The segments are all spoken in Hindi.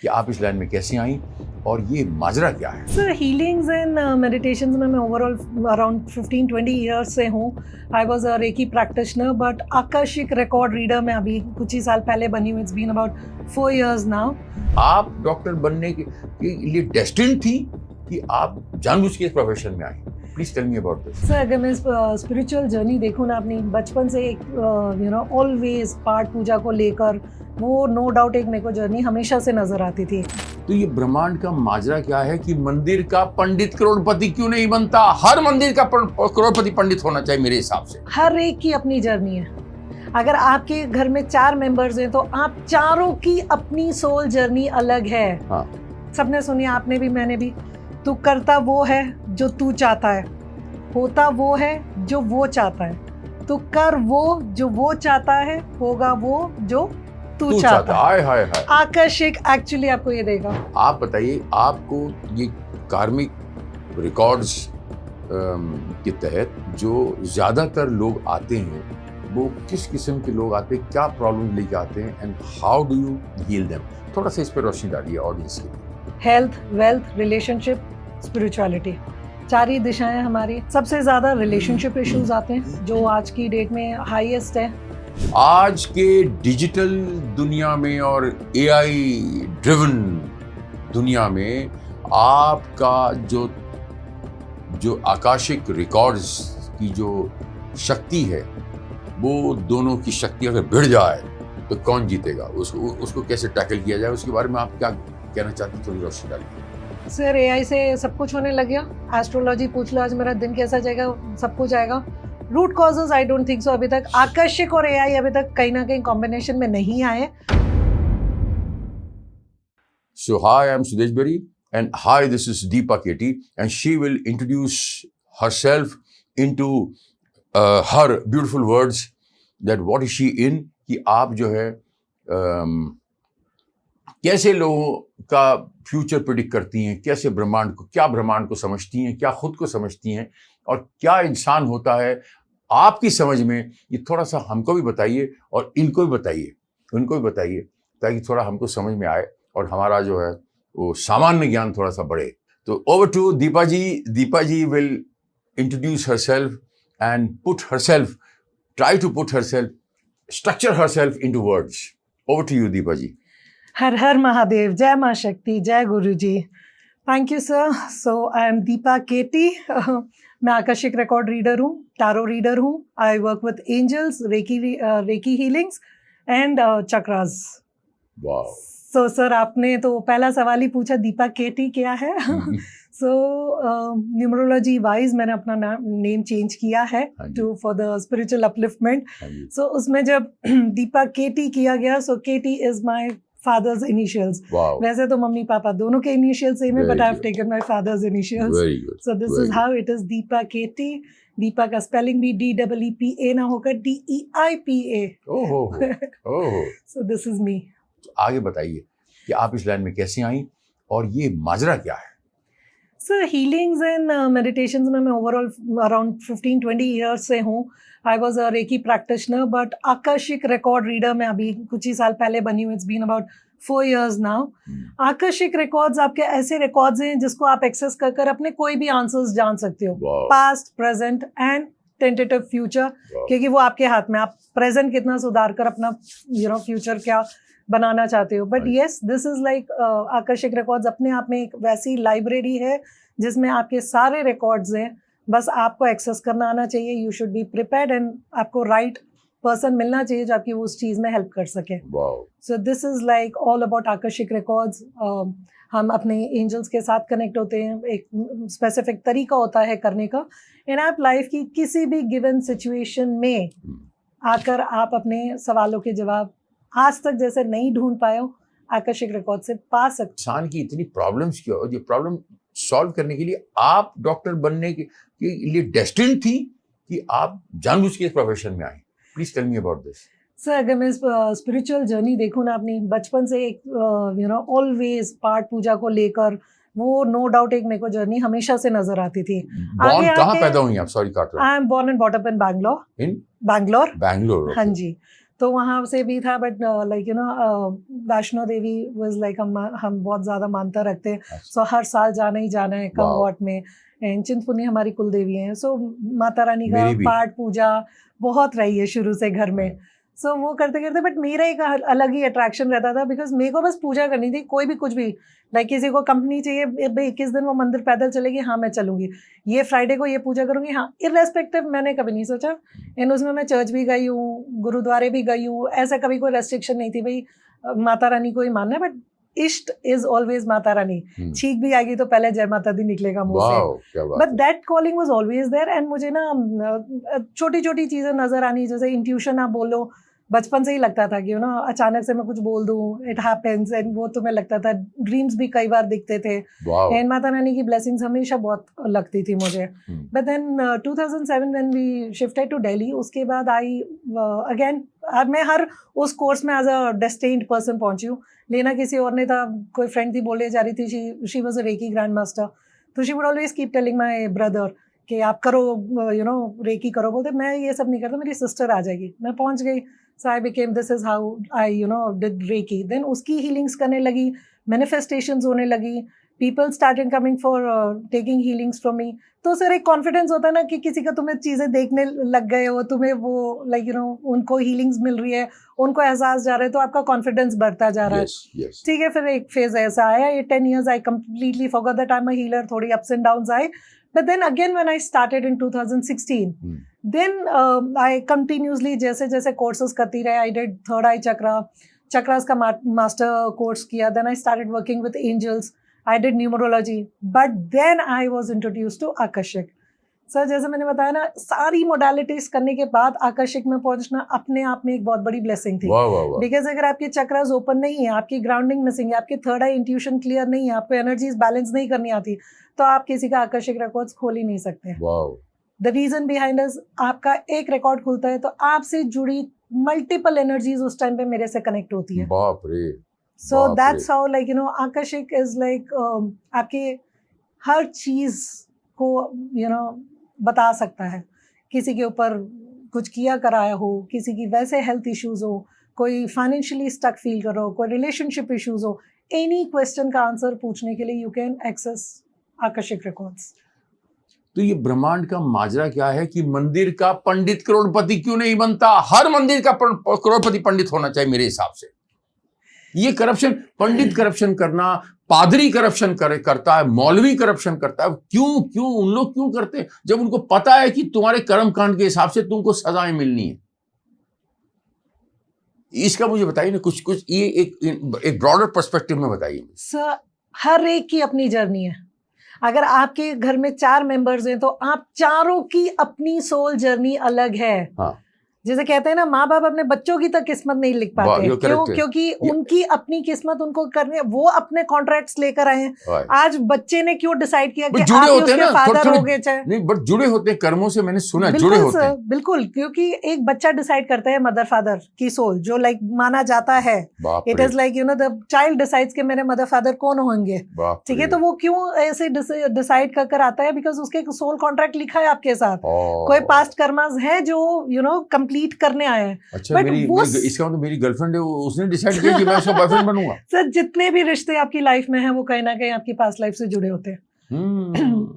कि आप इस लाइन में कैसे आई और ये माजरा क्या है? सर हीलिंग्स एंड मेडिटेशंस में मैं ओवरऑल अराउंड 15-20 ईयर्स से हूँ. I was a reiki practitioner but akashic record reader मैं अभी कुछ ही साल पहले बनी हूँ. It's been about 4 years now. आप डॉक्टर बनने के लिए डेस्टिन्ड थी कि आप जानबूझ के इस प्रोफेशन में आई? Please tell me about this. Sir अगर मैं स्पिरिचुअल जर्नी देखूँ ना अपनी बचपन से एक ऑलवेज पाठ पूजा को लेकर वो नो डाउट एक मेरे को जर्नी हमेशा से नजर आती थी. तो ये ब्रह्मांड का माजरा क्या है कि मंदिर का पंडित करोड़पति क्यों नहीं बनता? हर मंदिर का करोड़पति पंडित होना चाहिए मेरे हिसाब से. हर एक की अपनी जर्नी है. अगर आपके घर में 4 मेंबर्स हैं तो आप चारों की अपनी सोल जर्नी अलग है. हाँ. सबने सुनी, आपने भी मैंने भी. तू करता वो है जो तू चाहता है, होता वो है जो वो चाहता है. तू कर वो जो वो चाहता है, होगा वो जो तू चाहता है. हाय हाय हाय. आकर्षिक एक्चुअली आपको ये देगा. आप बताइए, आपको ये कार्मिक रिकॉर्ड्स के तहत जो ज्यादातर लोग आते हैं वो किस किस्म के लोग आते हैं, क्या प्रॉब्लम लेके आते हैं and how do you heal them? थोड़ा सा इस पर रोशनी डालिए ऑडियंस के लिए. हेल्थ, वेल्थ, रिलेशनशिप, स्पिरिचुअलिटी, 4 ही दिशाएं हमारी. सबसे ज्यादा रिलेशनशिप इश्यूज आते हैं जो आज की डेट में हाईएस्ट है. आज के डिजिटल दुनिया में और एआई ड्रिवन दुनिया में आपका जो आकाशिक रिकॉर्ड्स की जो शक्ति है वो दोनों की शक्ति अगर भिड़ जाए तो कौन जीतेगा? उसको कैसे टैकल किया जाए, उसके बारे में आप क्या कहना चाहते हैं? थोड़ी रोशनी डालिए. सर एआई से सब कुछ होने लग गया. एस्ट्रोलॉजी पूछ लो, आज मेरा दिन कैसा जाएगा, सब कुछ आएगा. Root causes I don't think so. अभी तक आकर्षक और एआई अभी तक कहीं ना कहीं कॉम्बिनेशन में नहीं आए. So hi, I'm Sudesh Berry and hi, this is Deepa Ketty and she will introduce herself into her beautiful words that what is she in, कि आप जो है कैसे लोगों का फ्यूचर प्रेडिक्ट करती हैं, कैसे ब्रह्मांड को समझती हैं, क्या खुद को समझती हैं और क्या इंसान होता है आपकी समझ में. ये थोड़ा सा हमको भी बताइए और इनको भी बताइए, उनको भी बताइए ताकि थोड़ा हमको समझ में आए और हमारा जो है वो सामान्य ज्ञान थोड़ा सा बढ़े. तो over to Deepa ji. Deepa ji will introduce herself and try to put herself, structure herself into words. Over to you, Deepa ji. Har Har Mahadev, जय माँ शक्ति, जय Guru ji. Thank you sir. So I am Deepa K T. मैं आकर्षिक रिकॉर्ड रीडर हूँ, टारो रीडर हूँ. I work with angels, reiki healings and chakras. Wow. So sir आपने तो पहला सवाल ही पूछा, दीपा केटी क्या है. सो न्यूमरोलॉजी वाइज मैंने अपना नेम चेंज किया है to for the spiritual upliftment. So उसमें जब दीपा केटी किया गया, so KT is my father's initials. वैसे तो मम्मी पापा दोनों के इनिशियल सेम है, but I have taken my father's initials. So this is how it is Deepa KT. Deepa का स्पेलिंग भी DEEPA ना होकर DEIPA. So this is me. आगे बताइए कि आप इस लाइन में कैसे आई और ये माजरा क्या है? सर हीलिंग्स एंड मेडिटेशंस में मैं ओवरऑल अराउंड 15-20 ईयर्स से हूँ. I was a reiki practitioner but akashic record reader मैं अभी कुछ ही साल पहले बनी हूँ. It's been about 4 years now. Akashic records आपके ऐसे रिकॉर्ड्स हैं जिसको आप एक्सेस कर अपने कोई भी आंसर्स जान सकते हो, past, present and tentative future. क्योंकि वो आपके हाथ में, आप प्रेजेंट कितना सुधार कर अपना फ्यूचर क्या बनाना चाहते हो. But yes, this is like आकर्षक रिकॉर्ड्स अपने आप में एक वैसी लाइब्रेरी है जिसमें आपके सारे रिकॉर्ड्स हैं. बस आपको एक्सेस करना आना चाहिए. You should be prepared and आपको राइट पर्सन मिलना चाहिए जो आपकी उस चीज़ में हेल्प कर सके. सो this is like all about आकर्षक रिकॉर्ड्स. हम अपने एंजल्स के साथ कनेक्ट होते हैं. एक स्पेसिफिक तरीका होता है करने का. इन आप लाइफ की किसी भी गिवन सिचुएशन में आकर आप अपने सवालों के जवाब आज तक जैसे नहीं ढूंढ पाए हो, आकर्षक रिकॉर्ड से पा सकते. इंसान की इतनी प्रॉब्लम्स क्यों, और ये प्रॉब्लम सॉल्व करने के लिए आप डॉक्टर बनने के लिए डेस्टिन्ड थी कि आप जानबूझ के इस प्रोफेशन में आई? Please tell me about this. Sir अगर मैं स्पिरिचुअल जर्नी देखूँ ना अपनी बचपन से एक ऑलवेज पाठ पूजा को लेकर वो नो डाउट एक मेरे को जर्नी हमेशा से नजर आती थी. कहाँ पैदा हुई आप? सॉरी काट रहा हूं. I am born and bought up in Bangalore. In Bangalore. Bangalore. हाँ जी. तो वहाँ से भी था, but like you know Vaishno Devi was like हम बहुत ज़्यादा मानता रखते हैं, सो हर साल जाना ही जाना है कमगॉट में। एंड चिंतपूर्णी हमारी कुल देवी हैं, सो माता रानी का मेरी भी। पाठ पूजा बहुत रही है शुरू से घर में। सो वो करते करते, बट मेरा एक अलग ही अट्रैक्शन रहता था, बिकॉज मेरे को बस पूजा करनी थी, कोई भी कुछ भी, लाइक किसी को कंपनी चाहिए, भाई 21 दिन वो मंदिर पैदल चलेगी, हाँ मैं चलूंगी, ये फ्राइडे को ये पूजा करूंगी, हाँ, इररेस्पेक्टिव मैंने कभी नहीं सोचा। एंड उसमें मैं चर्च भी गई हूँ, गुरुद्वारे भी गई हूँ, ऐसा कभी कोई रेस्ट्रिक्शन नहीं थी भाई माता रानी को ही मानना है, बट इष्ट इज ऑलवेज माता रानी। छींक भी आएगी तो पहले जय माता दी निकलेगा मुंह से, but that calling was always there. And मुझे ना छोटी छोटी चीजें नजर आनी, जैसे इंट्यूशन आप बोलो, बचपन से ही लगता था कि यू नो अचानक से मैं कुछ बोल दूं, इट हैपेंस, एंड वो तुम्हें लगता था, ड्रीम्स भी कई बार दिखते थे, एंड माता रानी की ब्लेसिंग्स हमेशा बहुत लगती थी मुझे। But then 2007 when we shifted to Delhi, उसके बाद आई अगेन, मैं हर उस कोर्स में एज अ डेस्टिन्ड पर्सन पहुंची हूँ, लेना किसी और ने था, कोई फ्रेंड थी बोले जा रही थी, she was a reiki grand master, तो she would always keep telling my brother कि आप करो, यू नो रेकी करो, बोलते मैं ये सब नहीं करता, मेरी सिस्टर आ जाएगी। मैं पहुंच गई, so I became, this is how I you know did Reiki. Then उसकी healings करने लगी, manifestations होने लगी, people started coming for taking healings from me. तो सर एक कॉन्फिडेंस होता है ना कि किसी का तुम्हें चीज़ें देखने लग गए हो, तुम्हें वो लाइक यू नो उनको हीलिंग्स मिल रही है, उनको एहसास जा रहा है, तो आपका कॉन्फिडेंस बढ़ता जा रहा है। ठीक है, फिर एक फेज ऐसा आया, ये 10 years I completely forgot that I'm a healer, थोड़ी अप्स एंड डाउन्स आए, but then again when I started in 2016, then I continuously जैसे जैसे कोर्सेज करती रहे, I did third eye chakras का मास्टर कोर्स किया, then I started working with angels, I did numerology, but then I was introduced to Akashic. Sir जैसे मैंने बताया ना, सारी मोडालिटीज करने के बाद आकर्षिक में पहुंचना अपने आप में एक बहुत बड़ी ब्लेसिंग थी। बिकॉज अगर आपके चक्रास ओपन नहीं है, आपकी ग्राउंडिंग मिसिंग है, आपकी थर्ड आई इंट्यूशन क्लियर नहीं है, आपको एनर्जीज बैलेंस नहीं करनी आती, तो आप किसी का आकर्षिक रिकॉर्ड्स खोल ही नहीं सकते। द रीजन बिहाइंड इज, आपका एक रिकॉर्ड खुलता है तो आपसे जुड़ी मल्टीपल एनर्जीज उस टाइम पे मेरे से कनेक्ट होती है। बाप रे। So that's how like you no आकर्षिक इज लाइक आपके हर चीज को यू नो बता सकता है। किसी के ऊपर कुछ किया कराया हो, किसी की वैसे हेल्थ इश्यूज हो, कोई फाइनेंशियली स्टक फील कर रहा हो, कोई रिलेशनशिप इश्यूज हो, एनी क्वेश्चन का आंसर पूछने के लिए यू कैन एक्सेस आकर्षिक रिकॉर्ड्स। तो ये ब्रह्मांड का माजरा क्या है कि मंदिर का पंडित करोड़पति क्यों नहीं बनता? हर मंदिर का करोड़पति पंडित होना चाहिए मेरे हिसाब से। ये करप्शन, पंडित करप्शन करना, पादरी करप्शन करता है, मौलवी करप्शन करता है, क्यों उन लोग क्यों करते हैं जब उनको पता है कि तुम्हारे कर्म कांड के हिसाब से तुमको सजाएं मिलनी है? इसका मुझे बताइए ना, कुछ ये एक ब्रॉडर पर्सपेक्टिव में बताइए सर। हर एक की अपनी जर्नी है। अगर आपके घर में 4 मेंबर्स हैं तो आप चारों की अपनी सोल जर्नी अलग है। हाँ। जैसे कहते हैं ना, माँ बाप अपने बच्चों की तो किस्मत नहीं लिख पाते, क्यों? क्योंकि उनकी अपनी किस्मत उनको करने, वो अपने कॉन्ट्रैक्ट्स लेकर आए हैं। आज बच्चे ने क्यों डिसाइड किया कि आप उसके फादर हो गए, चाहे नहीं, बट जुड़े होते हैं कर्मों से, मैंने सुना जुड़े होते हैं। बिल्कुल, क्योंकि एक बच्चा डिसाइड करता है, मदर फादर की सोल जो लाइक माना जाता है, it is like you know the child decides कि मेरे मदर फादर कौन होंगे। ठीक है, तो वो क्यों ऐसे डिसाइड कर आता है? बिकॉज उसके सोल कॉन्ट्रैक्ट लिखा है आपके साथ, कोई पास्ट कर्मास है जो यू नो कंप्लीट करने आए हैं। अच्छा, इसका मतलब मेरी गर्लफ्रेंड है, उसने डिसाइड किया कि मैं उसका बॉयफ्रेंड बनूंगा। सर जितने भी रिश्ते आपकी लाइफ में हैं वो कहीं ना कहीं आपकी पास्ट लाइफ से जुड़े होते हैं।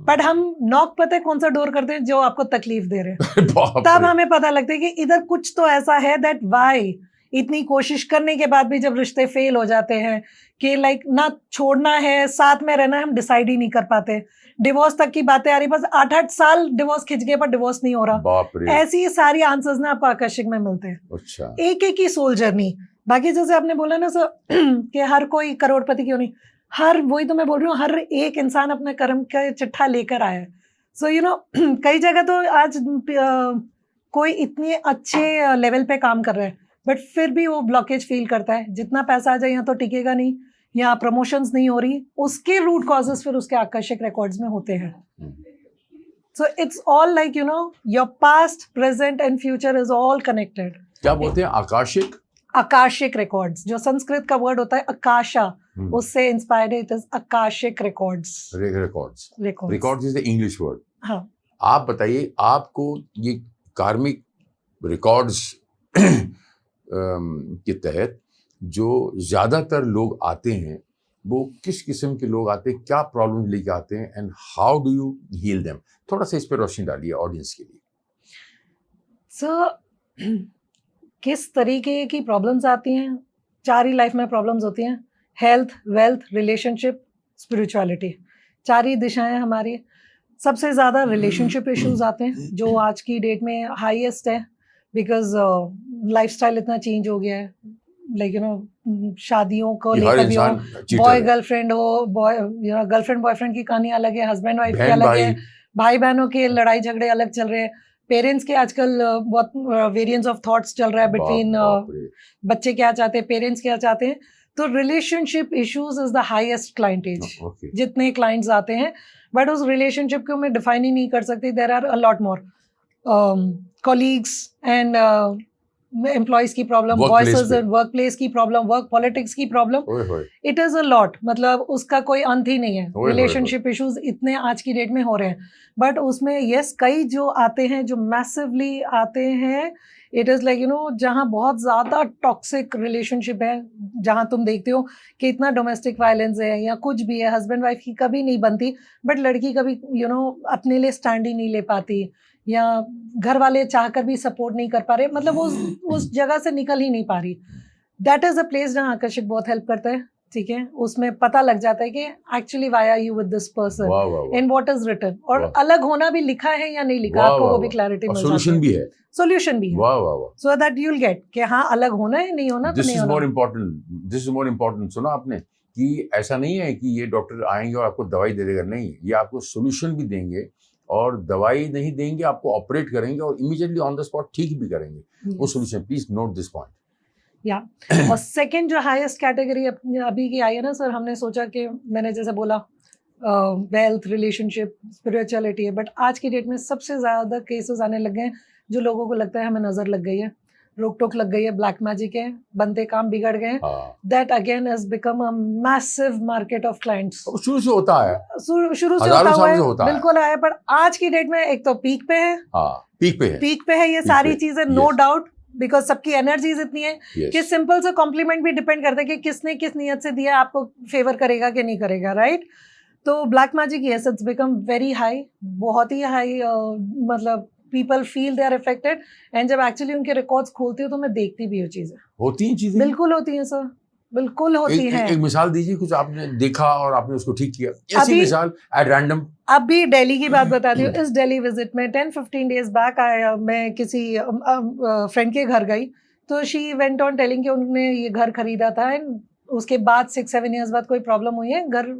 बट हम नॉक पता है कौन सा डोर करते हैं? जो आपको तकलीफ दे रहे हैं। तब हमें पता लगता है कि इधर कुछ तो ऐसा है, दैट वाई इतनी कोशिश करने के बाद भी जब रिश्ते फेल हो जाते हैं कि लाइक ना छोड़ना है, साथ में रहना है, हम डिसाइड ही नहीं कर पाते। डिवोर्स तक की बातें आ रही, बस 8-8 साल डिवोर्स खिंच गए पर डिवोर्स नहीं हो रहा। ऐसी सारी आंसर्स ना आपको आकर्षिक में मिलते हैं। अच्छा। एक ही सोल जर्नी। बाकी जैसे आपने बोला ना सर कि हर कोई करोड़पति क्यों नहीं, हर वही तो मैं बोल रही हूँ, हर एक इंसान अपने कर्म का चिट्ठा लेकर आया है। सो यू नो कई जगह तो आज कोई इतने अच्छे लेवल पे काम कर रहा है बट फिर भी वो ब्लॉकेज फील करता है, जितना पैसा आ जाए यहाँ तो टिकेगा नहीं, यहाँ प्रमोशंस नहीं हो रही। उसके रूट कॉजेस फिर उसके आकर्षक रिकॉर्ड्स में होते हैं। So it's all like you know your past, present and future is all connected. क्या बोलते हैं आकाशिक? आकाशिक रिकॉर्ड्स, जो संस्कृत का वर्ड होता है आकाशा, उससे इंस्पायर्ड है, it is Akashic records. Records is the English word. हाँ। आप बताइए, आपको ये कार्मिक रिकॉर्ड्स के तहत जो ज़्यादातर लोग आते हैं वो किस किस्म के लोग आते हैं, क्या प्रॉब्लम लेके आते हैं, and how do you heal them? थोड़ा सा इस पर रोशनी डालिए ऑडियंस के लिए। सर किस तरीके की प्रॉब्लम्स आती हैं? 4 ही लाइफ में प्रॉब्लम्स होती हैं, हेल्थ, वेल्थ, रिलेशनशिप, स्पिरिचुअलिटी। 4 ही दिशाएं हमारी। सबसे ज़्यादा रिलेशनशिप इश्यूज आते हैं जो आज की डेट में हाईएस्ट है, बिकॉज लाइफस्टाइल इतना चेंज हो गया है। लाइक शादियों को कि हर लेकर भी हो, इंसान cheater बॉय है। गर्लफ्रेंड हो, बॉय गर्लफ्रेंड बॉयफ्रेंड की कहानी अलग है, हस्बैंड वाइफ की बहन अलग भाई, है, भाई बहनों के लड़ाई झगड़े अलग चल रहे हैं, पेरेंट्स के आजकल बहुत वेरिएंस ऑफ थॉट्स चल रहा है बिटवीन बाप रे। बच्चे क्या चाहते हैं, पेरेंट्स क्या चाहते हैं। तो relationship issues is the highest clientage. Okay, जितने क्लाइंट्स आते हैं, बट उस रिलेशनशिप को मैं डिफाइन ही नहीं कर सकती। There are a lot more colleagues and employees की प्रॉब्लम, Workplace बॉयसेस पे। वर्क प्लेस की प्रॉब्लम, वर्क पॉलिटिक्स की प्रॉब्लम। ओए होए, इट इज अ लॉट, मतलब उसका कोई अंत ही नहीं है। ओए रिलेशनशिप इश्यूज इतने आज की डेट में हो रहे हैं, बट उसमें यस कई जो आते हैं, जो मैसिवली आते हैं, इट इज लाइक जहाँ बहुत ज्यादा टॉक्सिक रिलेशनशिप है, जहाँ तुम देखते हो कि इतना डोमेस्टिक वायलेंस है या कुछ भी है, हस्बैंड वाइफ की कभी नहीं बनती, बट लड़की कभी अपने लिए स्टैंड ही नहीं ले पाती, या घर वाले चाहकर भी सपोर्ट नहीं कर पा रहे, मतलब वो उस जगह से निकल ही नहीं पा रही। दैट इज अ प्लेस जहाँ आकर्षक बहुत हेल्प करता है। ठीक है, उसमें पता लग जाता है कि actually why are you with this person वाह वाह वाह, एंड व्हाट इज रिटन, और वाह। अलग होना भी लिखा है या नहीं लिखा, वाह आपको वाह वो भी वाह। क्लैरिटी और मिल जाती सोल्यूशन है। भी है। सोल्यूशन भी है, वाह वाह वाह। So that you will get कि हाँ अलग होना है, नहीं होना तो दिस नहीं इज होना। More important, this is more important. सुना आपने कि ऐसा नहीं है कि ये डॉक्टर आएंगे और आपको दवाई दे देगा, नहीं, ये आपको सोल्यूशन भी देंगे, और दवाई नहीं देंगे, आपको ऑपरेट करेंगे और इमीडिएटली ऑन द स्पॉट ठीक भी करेंगे। वो solution, please note this point. या और सेकंड जो हाईएस्ट कैटेगरी अभी की आई है ना सर, हमने सोचा कि मैंने जैसे बोला वेल्थ, रिलेशनशिप, स्पिरिचुअलिटी है, बट आज की डेट में सबसे ज़्यादा केसेस आने लग गए हैं जो लोगों को लगता है हमें नज़र लग गई है, रोक टोक लग गई है, ब्लैक मैजिक है, बनते काम बिगड़ गए हैं। हाँ, that again has become a massive market of clients. तो शुरू से होता है, शुरू से हजारों होता हुआ सालों है, से होता है। बिल्कुल आया, पर आज की डेट में एक तो पीक पे है, हाँ, पीक पे है, पीक पे है ये पीक सारी पे, चीजें, नो yes, डाउट, बिकॉज सबकी एनर्जीज इतनी है yes। कि सिंपल से कॉम्प्लीमेंट भी डिपेंड करता है कि किसने किस नियत से दिया, आपको फेवर करेगा कि नहीं करेगा, राइट। तो black magic yes it's become very high, बहुत ही हाई, मतलब people feel they are affected, and जब एक्चुअली उनके रिकॉर्ड्स खोलती हो तो मैं देखती भी हूँ चीजें, होती हैं चीजें, बिल्कुल होती हैं सर, बिल्कुल होती हैं। एक मिसाल दीजिए, कुछ आपने देखा और आपने उसको ठीक किया, ऐसी अभी- मिसाल एट रैंडम। अभी दिल्ली की बात बता दी हूँ। इस दिल्ली विजिट में 10-15 डेज बैक आया, मैं किसी फ्रेंड के घर गई, तो शी वेंट ऑन टेलिंग कि उन्होंने ये घर खरीदा था, एंड उसके बाद 6-7 ईयर्स बाद कोई प्रॉब्लम हुई है, घर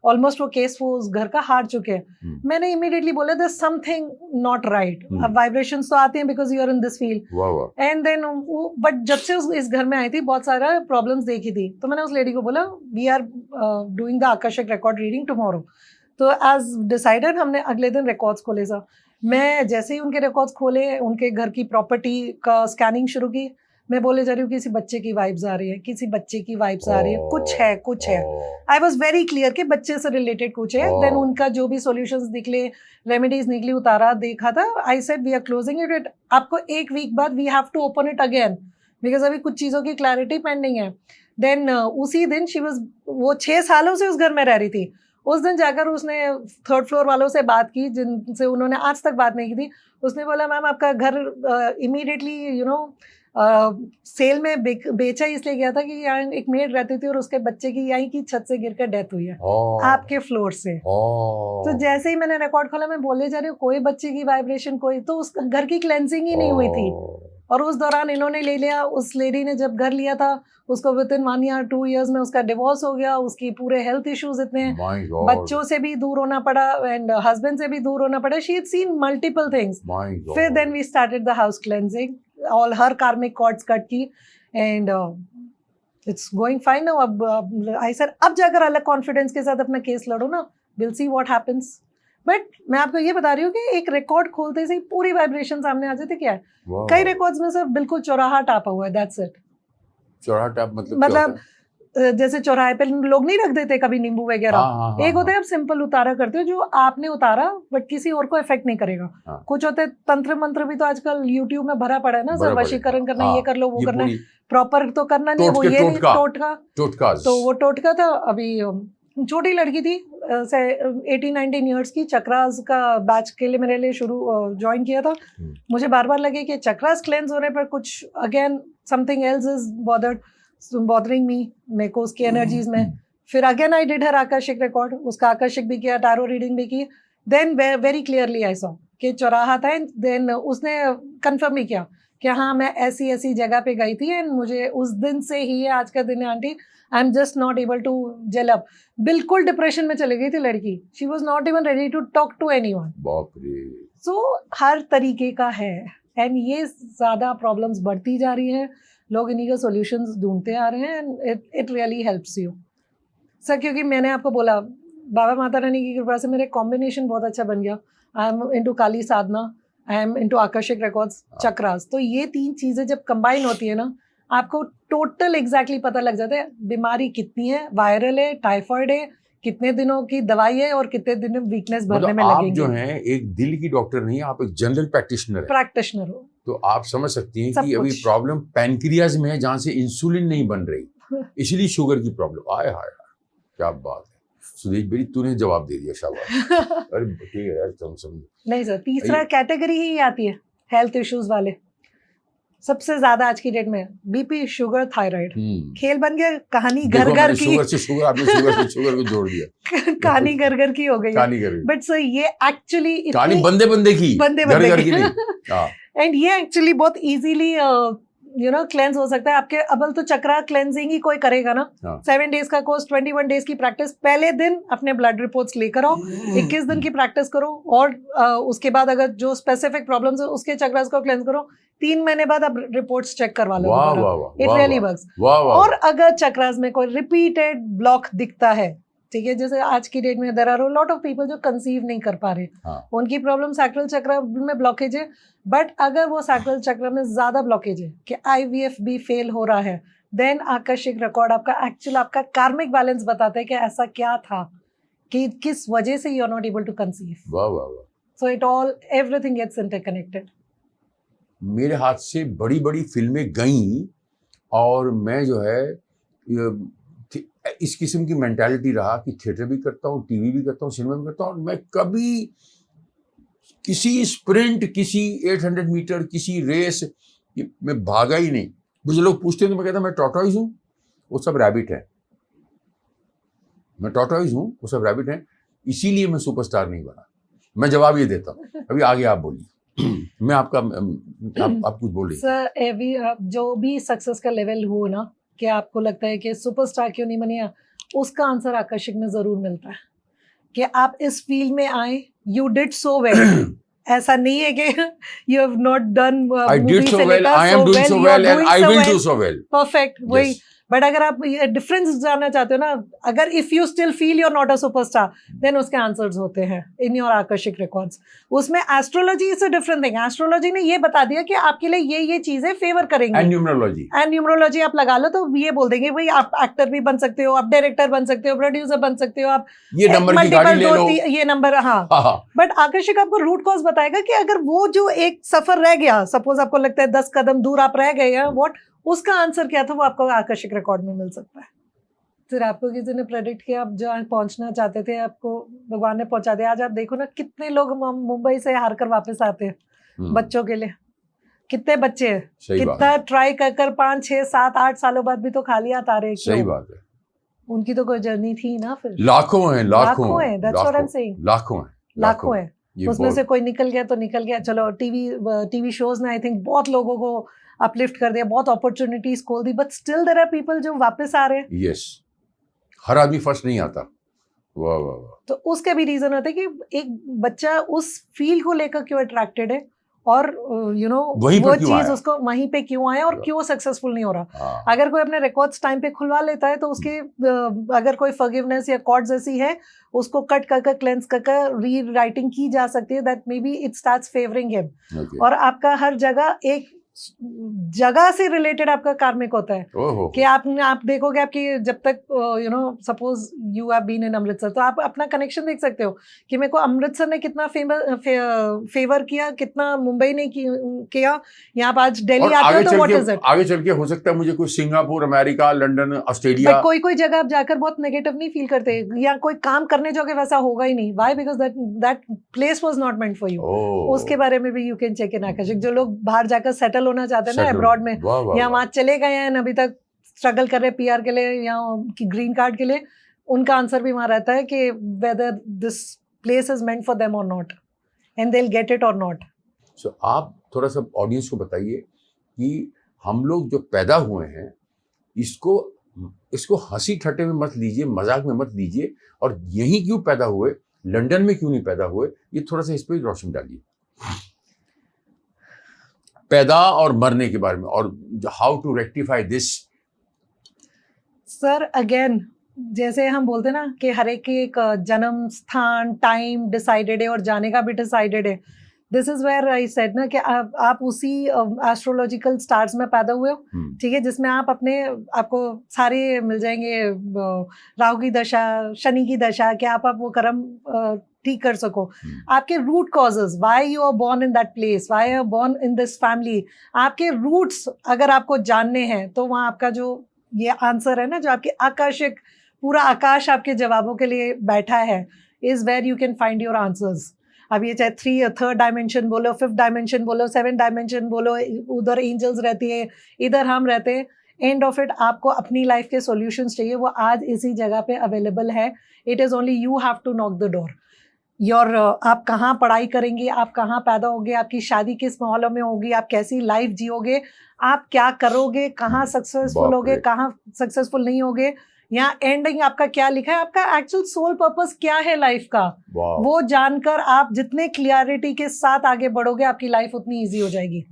ऑलमोस्ट वो केस वो उस घर का हार चुके हैं। मैंने इमीडिएटली बोला देयर समथिंग नॉट राइट। अब वाइब्रेशंस तो आते हैं because you are in this field, वाह वाह। एंड देन बट जब से इस घर में आई थी बहुत सारा प्रॉब्लम्स देखी थी, तो मैंने उस लेडी को बोला वी आर डूइंग द आकर्षक रिकॉर्ड रीडिंग टुमारो। तो एज डिसाइडेड हमने अगले दिन रिकॉर्ड्स खोले सर। मैं जैसे ही उनके रिकॉर्ड्स खोले, उनके घर की प्रॉपर्टी का स्कैनिंग शुरू की, मैं बोले जा रही हूँ किसी बच्चे की वाइब्स आ रही है, किसी बच्चे की वाइब्स आ रही है, कुछ है। आई वॉज वेरी क्लियर कि बच्चे से रिलेटेड कुछ है। देन उनका जो भी सॉल्यूशंस निकले, रेमेडीज निकली, उतारा, देखा था, I said we are closing it, आपको 1 वीक बाद we have to open it again, because अभी कुछ चीज़ों की क्लैरिटी पेंडिंग है। देन उसी दिन शी वॉज, वो 6 सालों से उस घर में रह रही थी, उस दिन जाकर उसने 3rd फ्लोर वालों से बात की जिनसे उन्होंने आज तक बात नहीं की थी। उसने बोला मैम आपका घर इमीडिएटली सेल में बेचा इसलिए गया था कि यहाँ एक मेड रहती थी और उसके बच्चे की यहीं की छत से गिरकर डेथ हुई है, आपके फ्लोर से। तो जैसे ही मैंने रिकॉर्ड खोला, मैं बोले जा रही हूँ कोई बच्चे की वाइब्रेशन, कोई तो उस घर की क्लेंजिंग ही नहीं हुई थी, और उस दौरान इन्होंने ले लिया। उस लेडी ने जब घर लिया था, उसको विद इन 1 या 2 ईयर्स में उसका डिवोर्स हो गया, उसकी पूरे हेल्थ इश्यूज इतने हैं, बच्चों से भी दूर होना पड़ा एंड हस्बैंड से भी दूर होना पड़ा। She had seen multiple things. फिर then we started the house cleansing, all her karmic cords cut की, and it's going fine now. अब आई सेड अब जाकर अलग कॉन्फिडेंस के साथ अपना केस लड़ो ना, will see what happens. But मैं आपको ये बता रही हूँ कि एक रिकॉर्ड खोलते से पूरी वाइब्रेशन सामने आ जाती। क्या है, कई रिकॉर्ड्स में सर बिल्कुल चौराहा टापा हुआ है, दैट्स इट। चौराहा टाप मतलब जैसे चौराहे पे लोग नहीं रख देते कभी नींबू वगैरह, एक होता है आप सिंपल उतारा करते हो जो आपने उतारा बट किसी और को इफेक्ट नहीं करेगा। कुछ होते हैं तंत्र मंत्र भी तो आजकल यूट्यूब में भरा पड़ा है ना, सब वशीकरण करना, ये कर लो वो करना है, प्रॉपर तो करना नहीं, वो ये नहीं, टोटका। तो वो टोटका था। अभी छोटी लड़की थी 18-19 ईयर्स की, चक्रास का बैच के लिए मेरे लिए ज्वाइन किया था। मुझे बार बार लगे कि चक्रास क्लेंस होने पर कुछ again something else is bothering me, मेरे को उसकी एनर्जीज में। फिर अगेन आई डिड हर आकर्षिक रिकॉर्ड, उसका आकर्षिक भी किया, टैरो रीडिंग भी की। Then very clearly I saw कि चौराहा था। देन उसने कंफर्म भी किया कि हाँ मैं ऐसी ऐसी जगह पे गई थी एंड मुझे उस दिन से ही है, आज का दिन है aunty, I am just not able to gel up. बिल्कुल डिप्रेशन में चली गई थी लड़की, she was not even ready to talk to anyone. बाप रे। सो हर तरीके का है एंड ये ज़्यादा प्रॉब्लम्स बढ़ती जा रही हैं, लोग इन्हीं का सॉल्यूशंस ढूंढते आ रहे हैं and it really helps you sir. क्योंकि मैंने आपको बोला बाबा माता रानी की कृपा से मेरे कॉम्बिनेशन बहुत अच्छा बन गया। I am into Kali Sadhana, I am into आकर्षिक रिकॉर्ड्स, चक्रास। तो ये तीन चीज़ें जब कंबाइन होती है ना, आपको टोटल एग्जैक्टली पता लग जाता है बीमारी कितनी है, वायरल है, टाइफाइड है, कितने दिनों की दवाई है और कितने दिन में वीकनेस भरने में लगेंगे। आप जो हैं एक दिल की डॉक्टर नहीं, आप एक जनरल प्रैक्टिशनर हो, तो आप समझ सकती हैं कि अभी प्रॉब्लम पैनक्रियाज में है जहाँ से इंसुलिन नहीं बन रही, इसलिए शुगर की प्रॉब्लम। आए हाय, क्या बात है सुदेश बेरी, तूने जवाब दे दिया, शाबाश। अरे ठीक है यार, तुम समझ नहीं सर, तीसरा कैटेगरी ही आती है हेल्थ इश्यूज वाले। सबसे ज्यादा आज की डेट में बीपी, शुगर, थायराइड, खेल बन गया। कहानी घर घर की, शुगर से शुगर, आपने शुगर को जोड़ दिया। कहानी घर घर की हो गई है। बट सर ये एक्चुअली कहानी बंदे बंदे की नहीं। एंड ये एक्चुअली बहुत इजीली क्लेंस हो सकता है। आपके अबल तो चक्रा क्लेंजिंग ही कोई करेगा ना, 7 डेज का कोर्स, 21 डेज की प्रैक्टिस। पहले दिन अपने ब्लड रिपोर्ट्स लेकर आओ, 21 दिन की प्रैक्टिस करो और उसके बाद अगर जो स्पेसिफिक प्रॉब्लम्स है उसके चक्रास को क्लेंस करो। 3 महीने बाद आप रिपोर्ट्स चेक करवा लो, इट रियली वर्क्स। और अगर चक्रास में कोई रिपीटेड ब्लॉक दिखता है, ठीक है, जैसे आज की डेट में there are a lot of people जो कंसीव नहीं कर पा रहे, उनकी प्रॉब्लम सैक्रल चक्र में ब्लॉकेज है। बट अगर वो सैक्रल चक्र में ज्यादा ब्लॉकेज है कि IVF भी फेल हो रहा है, देन आकर्षिक रिकॉर्ड आपका कार्मिक बैलेंस बताता है कि ऐसा क्या था कि किस वजह से you are not able to conceive. So it all everything gets interconnected. मेरे हाथ से बड़ी बड़ी फिल्में गईं और मैं जो है इस किस्म की मेंटालिटी रहा कि थिएटर भी करता हूँ, टीवी भी करता हूँ, सिनेमा भी करता हूँ। मैं कभी किसी स्प्रिंट, किसी 800 मीटर, किसी रेस में भागा ही नहीं। मुझे लोग पूछते हैं तो मैं कहता मैं टॉर्टोइज हूँ, वो सब रैबिट है। मैं टॉर्टोइज हूँ, वो सब रैबिट है, इसीलिए मैं सुपरस्टार नहीं बना। मैं जवाब ये देता हूँ। अभी आगे आप बोलिए। मैं आप कुछ बोल रही सर। जो भी सक्सेस का लेवल हो ना, कि आपको लगता है कि सुपरस्टार क्यों नहीं बनी, उसका आंसर आकर्षिक में जरूर मिलता है कि आप इस फील्ड में आए, यू डिड सो वेल। ऐसा नहीं है कि you have not done, I did so well, I am doing so well and I will do so well. Perfect, वही। बट अगर आप डिफरेंस जानना चाहते हो ना, अगर if you still feel you are not a superstar, then उसके आंसर्स होते हैं इन योर आकर्षिक रिकॉर्ड्स। उसमें astrology is a different thing. Astrology ने ये बता दिया कि आपके लिए ये चीजें फेवर करेंगी। एंड न्यूमरोलॉजी आप लगा लो तो ये बोल देंगे भाई आप एक्टर भी बन सकते हो, आप डायरेक्टर बन सकते हो, प्रोड्यूसर बन सकते हो, आप ये नंबर की गाड़ी ले लो, ये नंबर। हाँ, बट आकर्षक आपको रूट कॉज बताएगा कि अगर वो जो एक सफर रह गया, सपोज आपको लगता है 10 कदम दूर आप रह गए हैं, व्हाट, उसका आंसर क्या था, वो आपको आकर्षक रिकॉर्ड में मिल सकता है। फिर आपको किसी ने प्रेडिक्ट किया, आप जहाँ पहुंचना चाहते थे आपको भगवान ने पहुंचा दिया। आज आप देखो ना कितने लोग मुंबई से हार कर वापस आते हैं बच्चों के लिए। कितने बच्चे हैं, कितना ट्राई कर 5, 6, 7, 8 सालों बाद भी तो खाली हाथ आ रहे हैं। सही बात है। उनकी तो कोई जर्नी थी ना। फिर लाखों हैं, लाखों हैं। उसमें से कोई निकल गया तो निकल गया। चलो टीवी शोज ने आई थिंक बहुत लोगों को अपलिफ्ट कर दिया, बहुत अपॉर्चुनिटीज खोल दी, but still there are people जो वापस आ रहे हैं। यस, हर आदमी फर्स्ट नहीं आता। वाह वाह वाह। तो उसके भी रीजन होते हैं कि एक बच्चा उस फील्ड को लेकर क्यों अट्रैक्टेड है और वो चीज उसको वहीं पे क्यों आया और क्यों सक्सेसफुल नहीं हो रहा। अगर कोई अपने रिकॉर्ड्स टाइम पे खुलवा लेता है तो उसके अगर कोई फॉरगिवनेस या कॉर्ड्स ऐसी है, उसको कट कर क्लेंस कर री राइटिंग की जा सकती है, that may be it starts favouring him. और आपका हर जगह एक जगह से रिलेटेड आपका कार्मिक होता है ओहो कि आप देखोगे आपकी जब तक suppose you have been in Amritsar, तो आप अपना कनेक्शन देख सकते हो कि मेरे को अमृतसर ने कितना फेवर किया, कितना मुंबई ने किया, यहाँ पर आज दिल्ली और आते आगे हो तो चल व्हाट के इज इट। आगे चल के हो सकता है मुझे कोई Singapore, America, London, Australia, but कोई जगह आप जाकर बहुत नेगेटिव नहीं फील करते, या कोई काम करने जाओगे वैसा होगा ही नहीं। Why? Because that place was not meant for you. उसके बारे में भी you can check in akashic. जो लोग बाहर जाकर सेटल होना चाहते हैं ना अब्रॉड में, या वहाँ चले गए हैं अभी तक स्ट्रगल कर रहे हैं पीआर के लिए या ग्रीन कार्ड के लिए, उनका आंसर भी वहाँ रहता है कि whether this place is meant for them or not, and they will get it or not. So आप थोड़ा सा ऑडियंस को बताइए कि हम लोग जो पैदा हुए हैं इसको हंसी ठट्टे में मत लीजिए, मजाक में मत लीजिए, और यहीं क्यों पैदा हुए, लंदन में क्यों नहीं पैदा हुए, ये थोड़ा सा इस पर रोशनी डालिए, पैदा और मरने के बारे में, और how to rectify this. Sir again जैसे हम बोलते हैं ना कि हर एक की एक जन्म स्थान, टाइम डिसाइडेड है और जाने का भी डिसाइडेड है। This is where I said ना कि आप उसी एस्ट्रोलॉजिकल स्टार्स में पैदा हुए हो, ठीक है, जिसमें आपको सारे मिल जाएंगे, राहु की दशा, शनि की दशा, कि आप वो कर्म ठीक कर सको। आपके root causes, why you are born in that place, why you are born in this family, आपके रूट्स अगर आपको जानने हैं तो वहाँ आपका जो ये आंसर है ना, जो आपके आकाशिक पूरा आकाश आपके जवाबों के लिए बैठा है, is where you can find your answers. अब ये चाहे थर्ड डायमेंशन बोलो, 5th डायमेंशन बोलो, 7th डायमेंशन बोलो, उधर एंजल्स रहती है, इधर हम रहते हैं, एंड ऑफ इट आपको अपनी लाइफ के सॉल्यूशंस चाहिए, वो आज इसी जगह पे अवेलेबल है। It is only you have to knock the door. आप कहाँ पढ़ाई करेंगे, आप कहाँ पैदा होगे, आपकी शादी किस माहौल में होगी, आप कैसी लाइफ जियोगे, आप क्या करोगे, कहाँ सक्सेसफुल होगे, कहाँ सक्सेसफुल नहीं होगे, यहाँ एंडिंग आपका क्या लिखा है, आपका एक्चुअल सोल पर्पस क्या है लाइफ का, वो जानकर आप जितने क्लियरिटी के साथ आगे बढ़ोगे, आपकी लाइफ उतनी इजी हो जाएगी।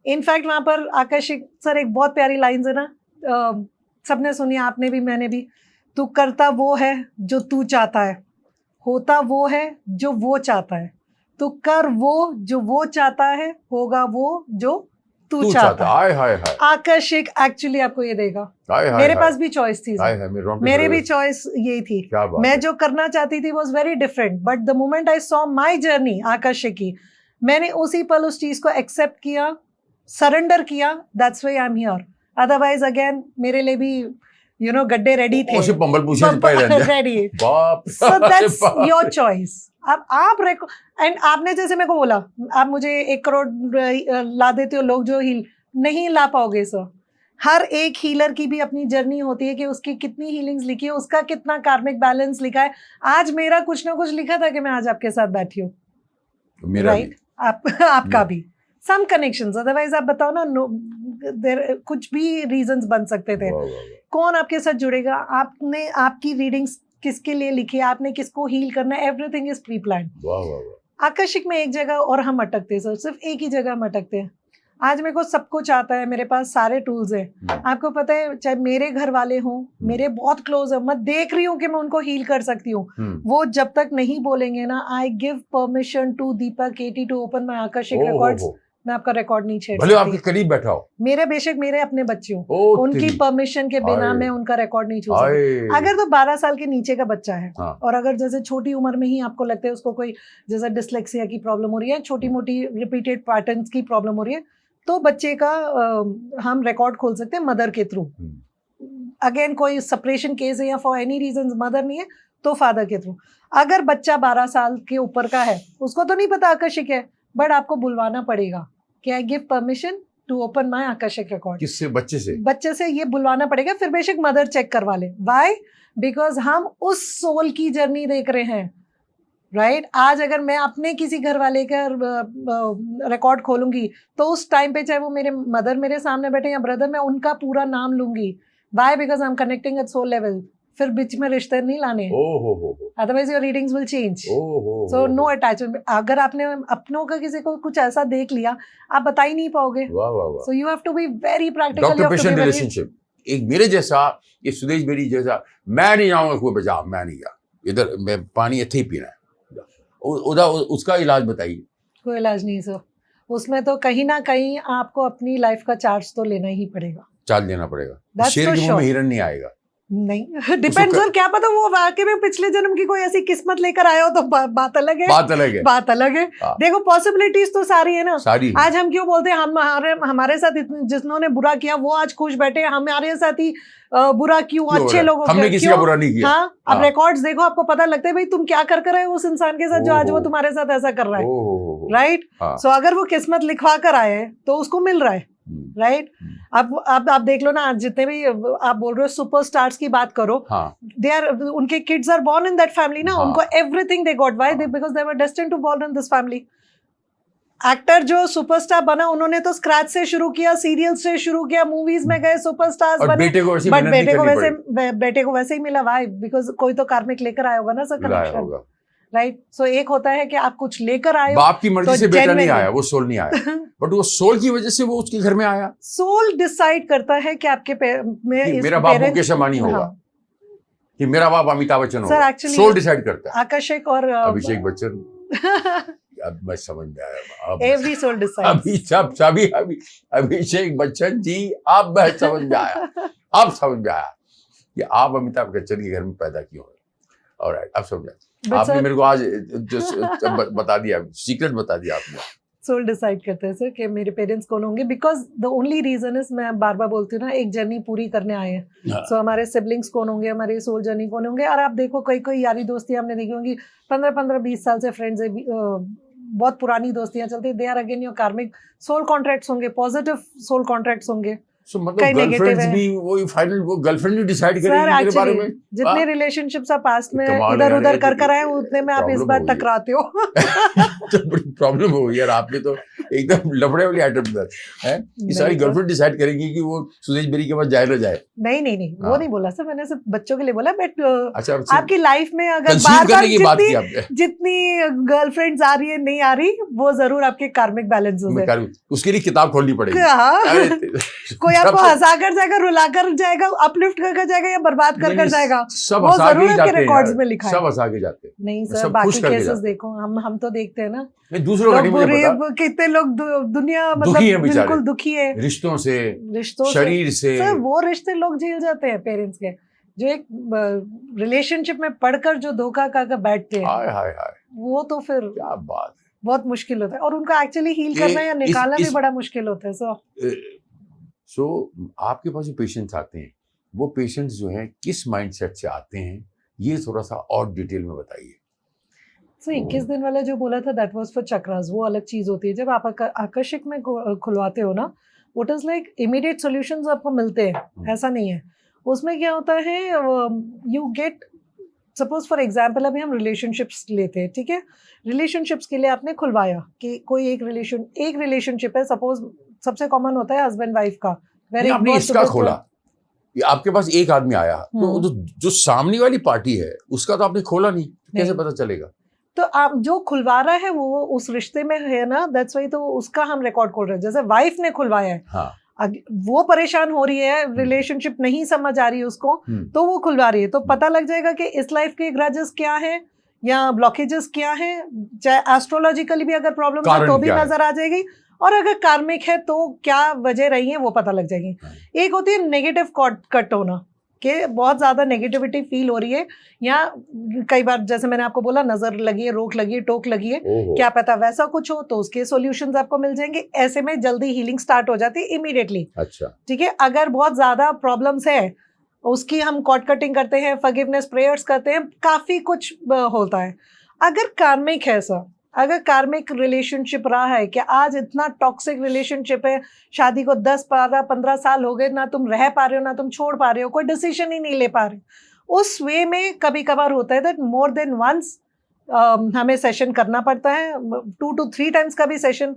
इनफैक्ट वहाँ पर आकाशिक सर एक बहुत प्यारी लाइन्स है ना, सबने सुनी, आपने भी, मैंने भी, तू करता वो है जो तू चाहता है, होता वो है जो वो चाहता है, तू कर वो जो वो चाहता है, होगा वो जो तू चाहता है। हाय आकाशिक एक्चुअली आपको ये देगा। मेरे पास भी चॉइस थी, मेरे भी चॉइस यही थी, मैं जो करना चाहती थी was very different, but the moment I saw my journey Akashic की, मैंने उसी पल उस चीज को एक्सेप्ट किया, सरेंडर किया, that's why I am here. Otherwise again मेरे लिए भी गड्ढे रेडी थे, ready, so that's your choice. अब आप एंड आपने जैसे मेरे को बोला, आप मुझे 1 करोड़ ला देते हो, लोग जो हील नहीं ला पाओगे सर। हर एक हीलर की भी अपनी जर्नी होती है कि उसकी कितनी हीलिंग्स लिखी है, उसका कितना कार्मिक बैलेंस लिखा है। आज मेरा कुछ ना कुछ लिखा था कि मैं आज आपके साथ बैठी हूँ, राइट? आपका भी सम कनेक्शंस, अदरवाइज आप बताओ ना, कुछ भी रीजंस बन सकते थे। कौन आपके साथ जुड़ेगा, आपने आपकी रीडिंग्स किसके लिए लिखी है, आपने किसको हील करना है, everything is pre plan. Akashic में एक जगह और हम अटकते हैं सर, सिर्फ एक ही जगह हम अटकते हैं। आज मेरे को सब कुछ आता है, मेरे पास सारे टूल्स हैं, आपको पता है, चाहे मेरे घर वाले हों, मेरे बहुत क्लोज है, मैं देख रही हूँ कि मैं उनको हील कर सकती हूँ, वो जब तक नहीं बोलेंगे ना, I give permission to Deepak KT to open my akashic records, मैं आपका रिकॉर्ड नहीं छेड़ सकती, भले आपके करीब बैठा हो, मेरे बेशक मेरे अपने बच्चे हो, उनकी परमिशन के बिना मैं उनका रिकॉर्ड नहीं छू सकती। अगर तो 12 साल के नीचे का बच्चा है, और अगर जैसे छोटी उम्र में ही आपको लगता है उसको कोई जैसे डिसलेक्सिया की प्रॉब्लम हो रही है, छोटी मोटी रिपीटेड पैटर्न्स की प्रॉब्लम हो रही है, तो बच्चे का हम रिकॉर्ड खोल सकते हैं मदर के थ्रू। अगेन कोई सेपरेशन केस है या फॉर एनी रीजन मदर नहीं है तो फादर के थ्रू। अगर बच्चा 12 साल के ऊपर का है, उसको तो नहीं पता आकाशिक है, बट आपको बुलवाना पड़ेगा कि I give permission to open my akashic record. किससे? बच्चे से ये बुलवाना पड़ेगा, फिर बेशक मदर चेक करवा ले। व्हाई? बिकॉज हम उस सोल की जर्नी देख रहे हैं, राइट? आज अगर मैं अपने किसी घर वाले का रिकॉर्ड खोलूंगी तो उस टाइम पे चाहे वो मेरे मदर मेरे सामने बैठे या ब्रदर, मैं उनका पूरा नाम लूंगी। Why? Because I am connecting at soul level, फिर बीच में रिश्ते नहीं लाने, otherwise your readings will change. So no attachment. अगर आपने अपनों का किसी को कुछ ऐसा देख लिया, आप बता ही नहीं पाओगे। So you have to be very practical. एक मेरे जैसा, ये सुदेश बेरी जैसा, मैं नहीं जाऊंगा कोई बचा, मैं नहीं गया, इधर मैं पानी इथे ही पीना है, उधर उसका इलाज बताइए। कोई इलाज नहीं सर, उसमें तो कहीं ना कहीं आपको अपनी लाइफ का चार्ज तो लेना ही पड़ेगा, चार्ज लेना पड़ेगा। That's शेर for के मुंह sure. में हिरन नहीं आएगा। नहीं डिपेंड्स और क्या पता वो वाकई में पिछले जन्म की कोई ऐसी किस्मत लेकर आया हो तो बात अलग है, बात अलग है। बात अलग है। हाँ। देखो पॉसिबिलिटीज तो सारी है ना, सारी है। आज हम क्यों बोलते हैं हमारे साथ जिन्होंने बुरा किया वो आज खुश बैठे, हमारे साथ ही बुरा क्यों अच्छे लोगों हमने किसी का बुरा नहीं किया। हाँ, अब रिकॉर्ड्स देखो आपको पता लगता है भाई तुम क्या कर रहे हो उस इंसान के साथ जो आज वो तुम्हारे साथ ऐसा कर रहा है, राइट। सो अगर वो किस्मत लिखवा कर आए तो उसको मिल रहा है, राइट। अब आप देख लो ना, आज जितने भी आप बोल रहे हो सुपरस्टार्स की बात करो, दे आर उनके kids are born in that family ना, उनको everything they got, why because they were destined to born in this family. Actor जो सुपरस्टार बना उन्होंने तो स्क्रैच से शुरू किया, सीरियल से शुरू किया, मूवीज में गए, सुपरस्टार्स बने, बट बेटे को वैसे ही मिला, व्हाई बिकॉज़ कोई तो कार्मिक लेकर आया होगा ना सर, कनेक्शन, राइट। सो एक होता है कि आप कुछ लेकर आए, बाप की मर्जी से बेटा नहीं आया, वो सोल नहीं आया, बट वो सोल की वजह से वो उसके घर में आया। सोल डिसाइड करता है कि आपके में मेरा बाप मुकेश अंबानी होगा, कि मेरा बाप अमिताभ बच्चन होगा, सोल डिसाइड करता है। आकर्षक और अभिषेक बच्चन अब मैं समझ में आया, एवरी सोल डिसाइड्स, अभी अभिषेक बच्चन जी अब मैं समझ में आया, अब समझ में आया कि आप अमिताभ बच्चन के घर में पैदा क्यों हुए। ऑलराइट, अब समझा आपने, मेरे को आज जो बता दिया, सीक्रेट बता दिया आपने। सोल डिसाइड करते हैं सर कि मेरे पेरेंट्स कौन होंगे, because the only reason is, मैं बार बार बोलती हूँ ना, एक जर्नी पूरी करने आए हैं। सो हमारे सिबलिंग्स कौन होंगे, हमारी सोल जर्नी कौन होंगे। और आप देखो कोई यारी दोस्ती हमने देखी होंगी 15-20 साल से फ्रेंड्स है, बहुत पुरानी दोस्तियां चलती, दे आर अगेन योर कार्मिक सोल कॉन्ट्रैक्ट्स होंगे, पॉजिटिव सोल कॉन्ट्रैक्ट्स होंगे। So, मतलब गर्लफ्रेंड्स भी वही फाइनल, वो गर्लफ्रेंड भी डिसाइड करेगी मेरे बारे में। जितने रिलेशनशिप्स आप पास्ट में इधर-उधर कर आए उतने में आप इस बार टकराते हो। तो बड़ी प्रॉब्लम हो गई यार, आपने तो एकदम लफड़े वाली आइटम दर है। ये सारी गर्लफ्रेंड डिसाइड करेंगी कि वो सुदेश बेरी के पास जाए ना जाए। नहीं वो नहीं बोला सर, मैंने सिर्फ बच्चों के लिए बोला, बट अच्छा, आपकी लाइफ में अगर बार-बार जितनी गर्लफ्रेंड्स आ रही है नहीं आ रही, वो जरूर आपके कार्मिक बैलेंसेस है, उसके लिए किताब खोलनी पड़ेगी। कोई आपको हंसा कर जाएगा, रुला कर जाएगा, अपलिफ्ट कर जाएगा या बर्बाद कर जाएगा, सब वो जरूर आपके रिकॉर्ड्स में लिखा है। सब हंसा के जाते हैं। नहीं सर, बाकी केसेस देखो, हम तो देखते हैं ना, दूसरों का कितने लोग दुनिया मतलब बिल्कुल दुखी है रिश्तों से, शरीर से। सर वो रिश्ते लोग झेल जाते हैं पेरेंट्स के, जो एक रिलेशनशिप में पढ़कर जो धोखा कर बैठते हैं, हाय वो तो फिर क्या बात है, बहुत मुश्किल होता है, और उनका एक्चुअली हील करना या निकालना भी बड़ा मुश्किल होता है। सो आपके पास जो पेशेंट्स आते हैं, वो पेशेंट्स जो हैं किस माइंडसेट से आते हैं, ये थोड़ा सा और डिटेल में बताइए। सो 21 दिन वाला जो बोला था, दैट वाज फॉर चक्रास, वो अलग चीज होती है। जब आप आकर्षक में खुलवाते हो ना, what is like immediate solutions आपको मिलते हैं, ऐसा नहीं है। उसमें क्या होता है, you get, suppose for example अभी हम रिलेशनशिप्स लेते हैं, ठीक है, रिलेशनशिप्स के लिए आपने खुलवाया कि कोई एक रिलेशनशिप है, सपोज सबसे कॉमन होता है हस्बैंड वाइफ का, आपने इसका खोला, आपके पास एक आदमी आया, तो जो सामने वाली पार्टी है उसका तो आपने खोला नहीं, कैसे पता चलेगा? तो आप जो खुलवा रहा है वो उस रिश्ते में है ना, दैट्स वाई, तो उसका हम रिकॉर्ड खोल रहे हैं। जैसे वाइफ ने खुलवाया है, हाँ, वो परेशान हो रही है, रिलेशनशिप नहीं समझ आ रही है उसको, तो वो खुलवा रही है, तो पता लग जाएगा कि इस लाइफ के ग्रजेस क्या है या ब्लॉकेजेस क्या है, चाहे एस्ट्रोलॉजिकली भी अगर प्रॉब्लम है तो भी नजर आ जाएगी, और अगर कार्मिक है तो क्या वजह रही है वो पता लग जाएगी। एक होती है नेगेटिव कट होना, कि बहुत ज्यादा नेगेटिविटी फील हो रही है, या कई बार जैसे मैंने आपको बोला, नजर लगी है, रोक लगी है, टोक लगी है, क्या पता वैसा कुछ हो, तो उसके सॉल्यूशंस आपको मिल जाएंगे। ऐसे में जल्दी हीलिंग स्टार्ट हो जाती है इमीडिएटली। अच्छा, ठीक है। अगर बहुत ज्यादा प्रॉब्लम्स है, उसकी हम कॉर्ड कटिंग करते हैं, फॉरगिवनेस प्रेयर्स करते हैं, काफी कुछ होता है। अगर कार्मिक है सर, अगर कार्मिक रिलेशनशिप रहा है कि आज इतना टॉक्सिक रिलेशनशिप है, शादी को 10, 12, 15 साल हो गए, ना तुम रह पा रहे हो, ना तुम छोड़ पा रहे हो, कोई डिसीजन ही नहीं ले पा रहे, उस वे में कभी कभार होता है दैट मोर देन वंस हमें सेशन करना पड़ता है, 2 to 3 टाइम्स का भी सेशन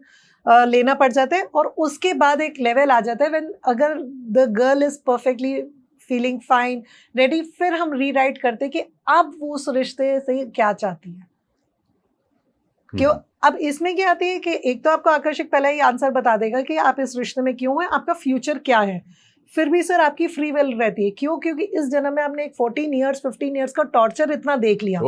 लेना पड़ जाता है, और उसके बाद एक लेवल आ जाता है व्हेन अगर the girl is perfectly feeling fine, ready, फिर हम रीराइट करते कि अब वो उस रिश्ते से क्या चाहती है, क्यों। अब इसमें क्या आती है कि एक तो आपको आकर्षक पहले ही आंसर बता देगा कि आप इस रिश्ते में क्यों हैं, आपका फ्यूचर क्या है। फिर भी सर आपकी फ्री विल रहती है, क्यों, क्योंकि इस जन्म में आपने एक 14 इयर्स 15 इयर्स का टॉर्चर इतना देख लिया,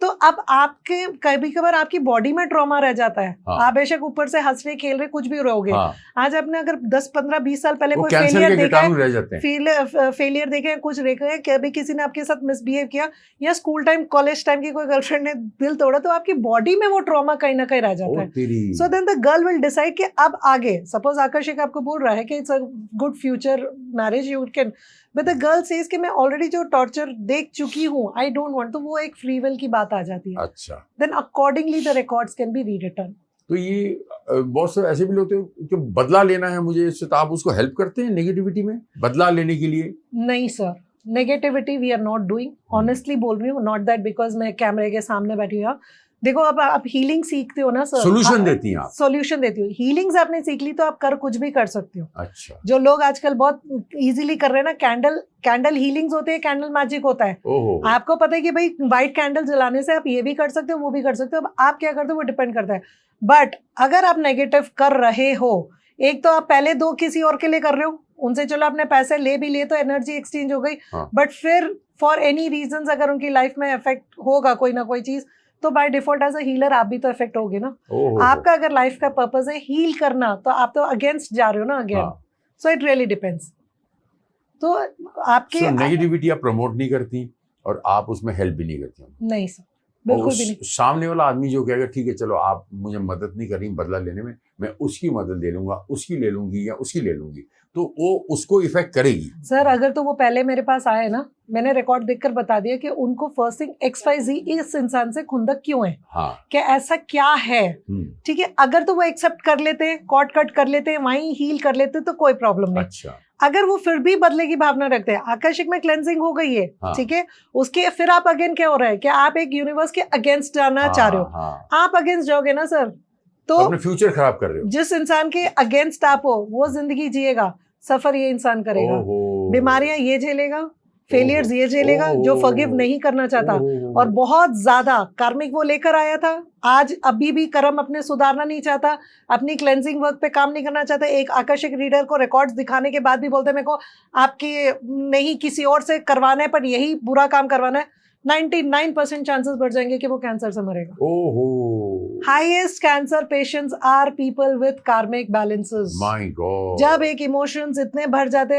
तो अब आपके कभी कभार आपकी बॉडी में ट्रॉमा रह जाता है। हाँ। आप बेशक ऊपर से हंस रहे खेल रहे कुछ भी रहोगे। हाँ, आज आपने अगर 10 15 20 साल पहले वो कोई कैंसर फेलियर के देखा कीटाणु है, रह जाते हैं। फेलियर देखे हैं, कुछ देखे हैं, कभी किसी ने आपके साथ मिसबिहेव किया या स्कूल टाइम कॉलेज टाइम की कोई गर्लफ्रेंड ने दिल तोड़ा, तो आपकी बॉडी में वो ट्रॉमा कहीं ना कहीं रह जाता ओ है। तेरी। So then the girl will decide कि अब आगे, सपोज आकर्षक आपको बोल रहा है कि it's a good future marriage you can, but the girl says कि मैं ऑलरेडी जो टॉर्चर देख चुकी हूँ, आई डोंट वांट, तो वो एक फ्री विल की बात आ जाती है। अच्छा, then accordingly the records can be rewritten. तो ये बहुत से ऐसे भी होते हैं कि बदला लेना है मुझे इससे, तो आप उसको हेल्प करते हैं नेगेटिविटी में बदला लेने के लिए? नहीं sir, negativity we are not doing, honestly बोल रही हूँ। नॉट दैट बिकॉज मैं कैमरे के सामने बैठी हूँ। देखो अब आप हीलिंग सीखते हो ना सर, Solution देती हैं आप। सॉल्यूशन देती हो। हीलिंग्स आपने सीख ली तो आप कर कुछ भी कर सकते हो। अच्छा, जो लोग आजकल बहुत इजीली कर रहे हैं ना, कैंडल हीलिंग्स होते हैं, कैंडल मैजिक होता है। ओहो, आपको पता है कि भाई व्हाइट कैंडल जलाने से आप ये भी कर सकते हो, वो भी कर सकते हो। अब आप क्या करते हो वो डिपेंड करता है। बट अगर आप नेगेटिव कर रहे हो, एक तो आप पहले 2 किसी और के लिए कर रहे हो, उनसे चलो आपने पैसे ले भी लिए तो एनर्जी एक्सचेंज हो गई। हाँ। बट फिर फॉर एनी रीजंस अगर उनकी लाइफ में इफेक्ट होगा कोई ना कोई चीज, तो by default as a healer आप भी तो इफेक्ट होगे ना। ओहो, आपका अगर लाइफ का पर्पस है हील करना, तो आप तो अगेंस्ट जा रहे हो ना अगेन। हाँ। So it really depends. तो आपके सो नेगेटिविटी आप प्रमोट नहीं करती और आप उसमें हेल्प भी नहीं करती? नहीं सर, और बिल्कुल भी नहीं। सामने वाला आदमी जो कहेगा ठीक है चलो आप मुझे मदद नहीं कर रही बदला लेने में, मैं उसकी मदद ले लूंगा, उसकी ले लूंगी या उसकी ले लूंगी, तो वो उसको इफेक्ट करेगी? सर अगर तो वो पहले मेरे पास आए ना, मैंने रिकॉर्ड देखकर बता दिया कि उनको फर्स्ट थिंग XYZ इस इंसान से खुंदक क्यों है, हाँ, कि ऐसा क्या है। ठीक है, अगर तो वो एक्सेप्ट कर लेते हैं, कॉट कट कर लेते हैं, वहीं हील कर लेते हैं, तो कोई प्रॉब्लम नहीं। अच्छा, अगर वो फिर भी बदले की भावना रखते हैं, आकर्षक में क्लेंजिंग हो गई है, हाँ। ठीक है, उसके फिर आप अगेन क्या हो रहा है कि आप एक यूनिवर्स के अगेंस्ट जाना चाह रहे हो। हाँ, आप अगेंस्ट जाओगे ना सर, तो तो अपने फ्यूचर खराब कर रहे हो। जिस इंसान के अगेंस्ट आप हो वो जिंदगी जिएगा, सफर ये इंसान करेगा, ओहो, बीमारियां ये झेलेगा, फेलियर्स ये झेलेगा, जो फॉरगिव नहीं करना चाहता। ओहो, और बहुत ज्यादा कार्मिक वो लेकर आया था, आज अभी भी कर्म अपने सुधारना नहीं चाहता, अपनी क्लेंजिंग वर्क पे काम नहीं करना चाहता। एक आकर्षक रीडर को रिकॉर्ड्स दिखाने के बाद भी बोलते हैं मेरे को आपकी नहीं किसी और से करवाना है, पर यही बुरा काम करवाना है, 99% चांसेस बढ़ जाएंगे कि वो कैंसर से मरेगा। ओहो, highest cancer patients are people with karmic balances. My god, जब एक इमोशंस इतने भर जाते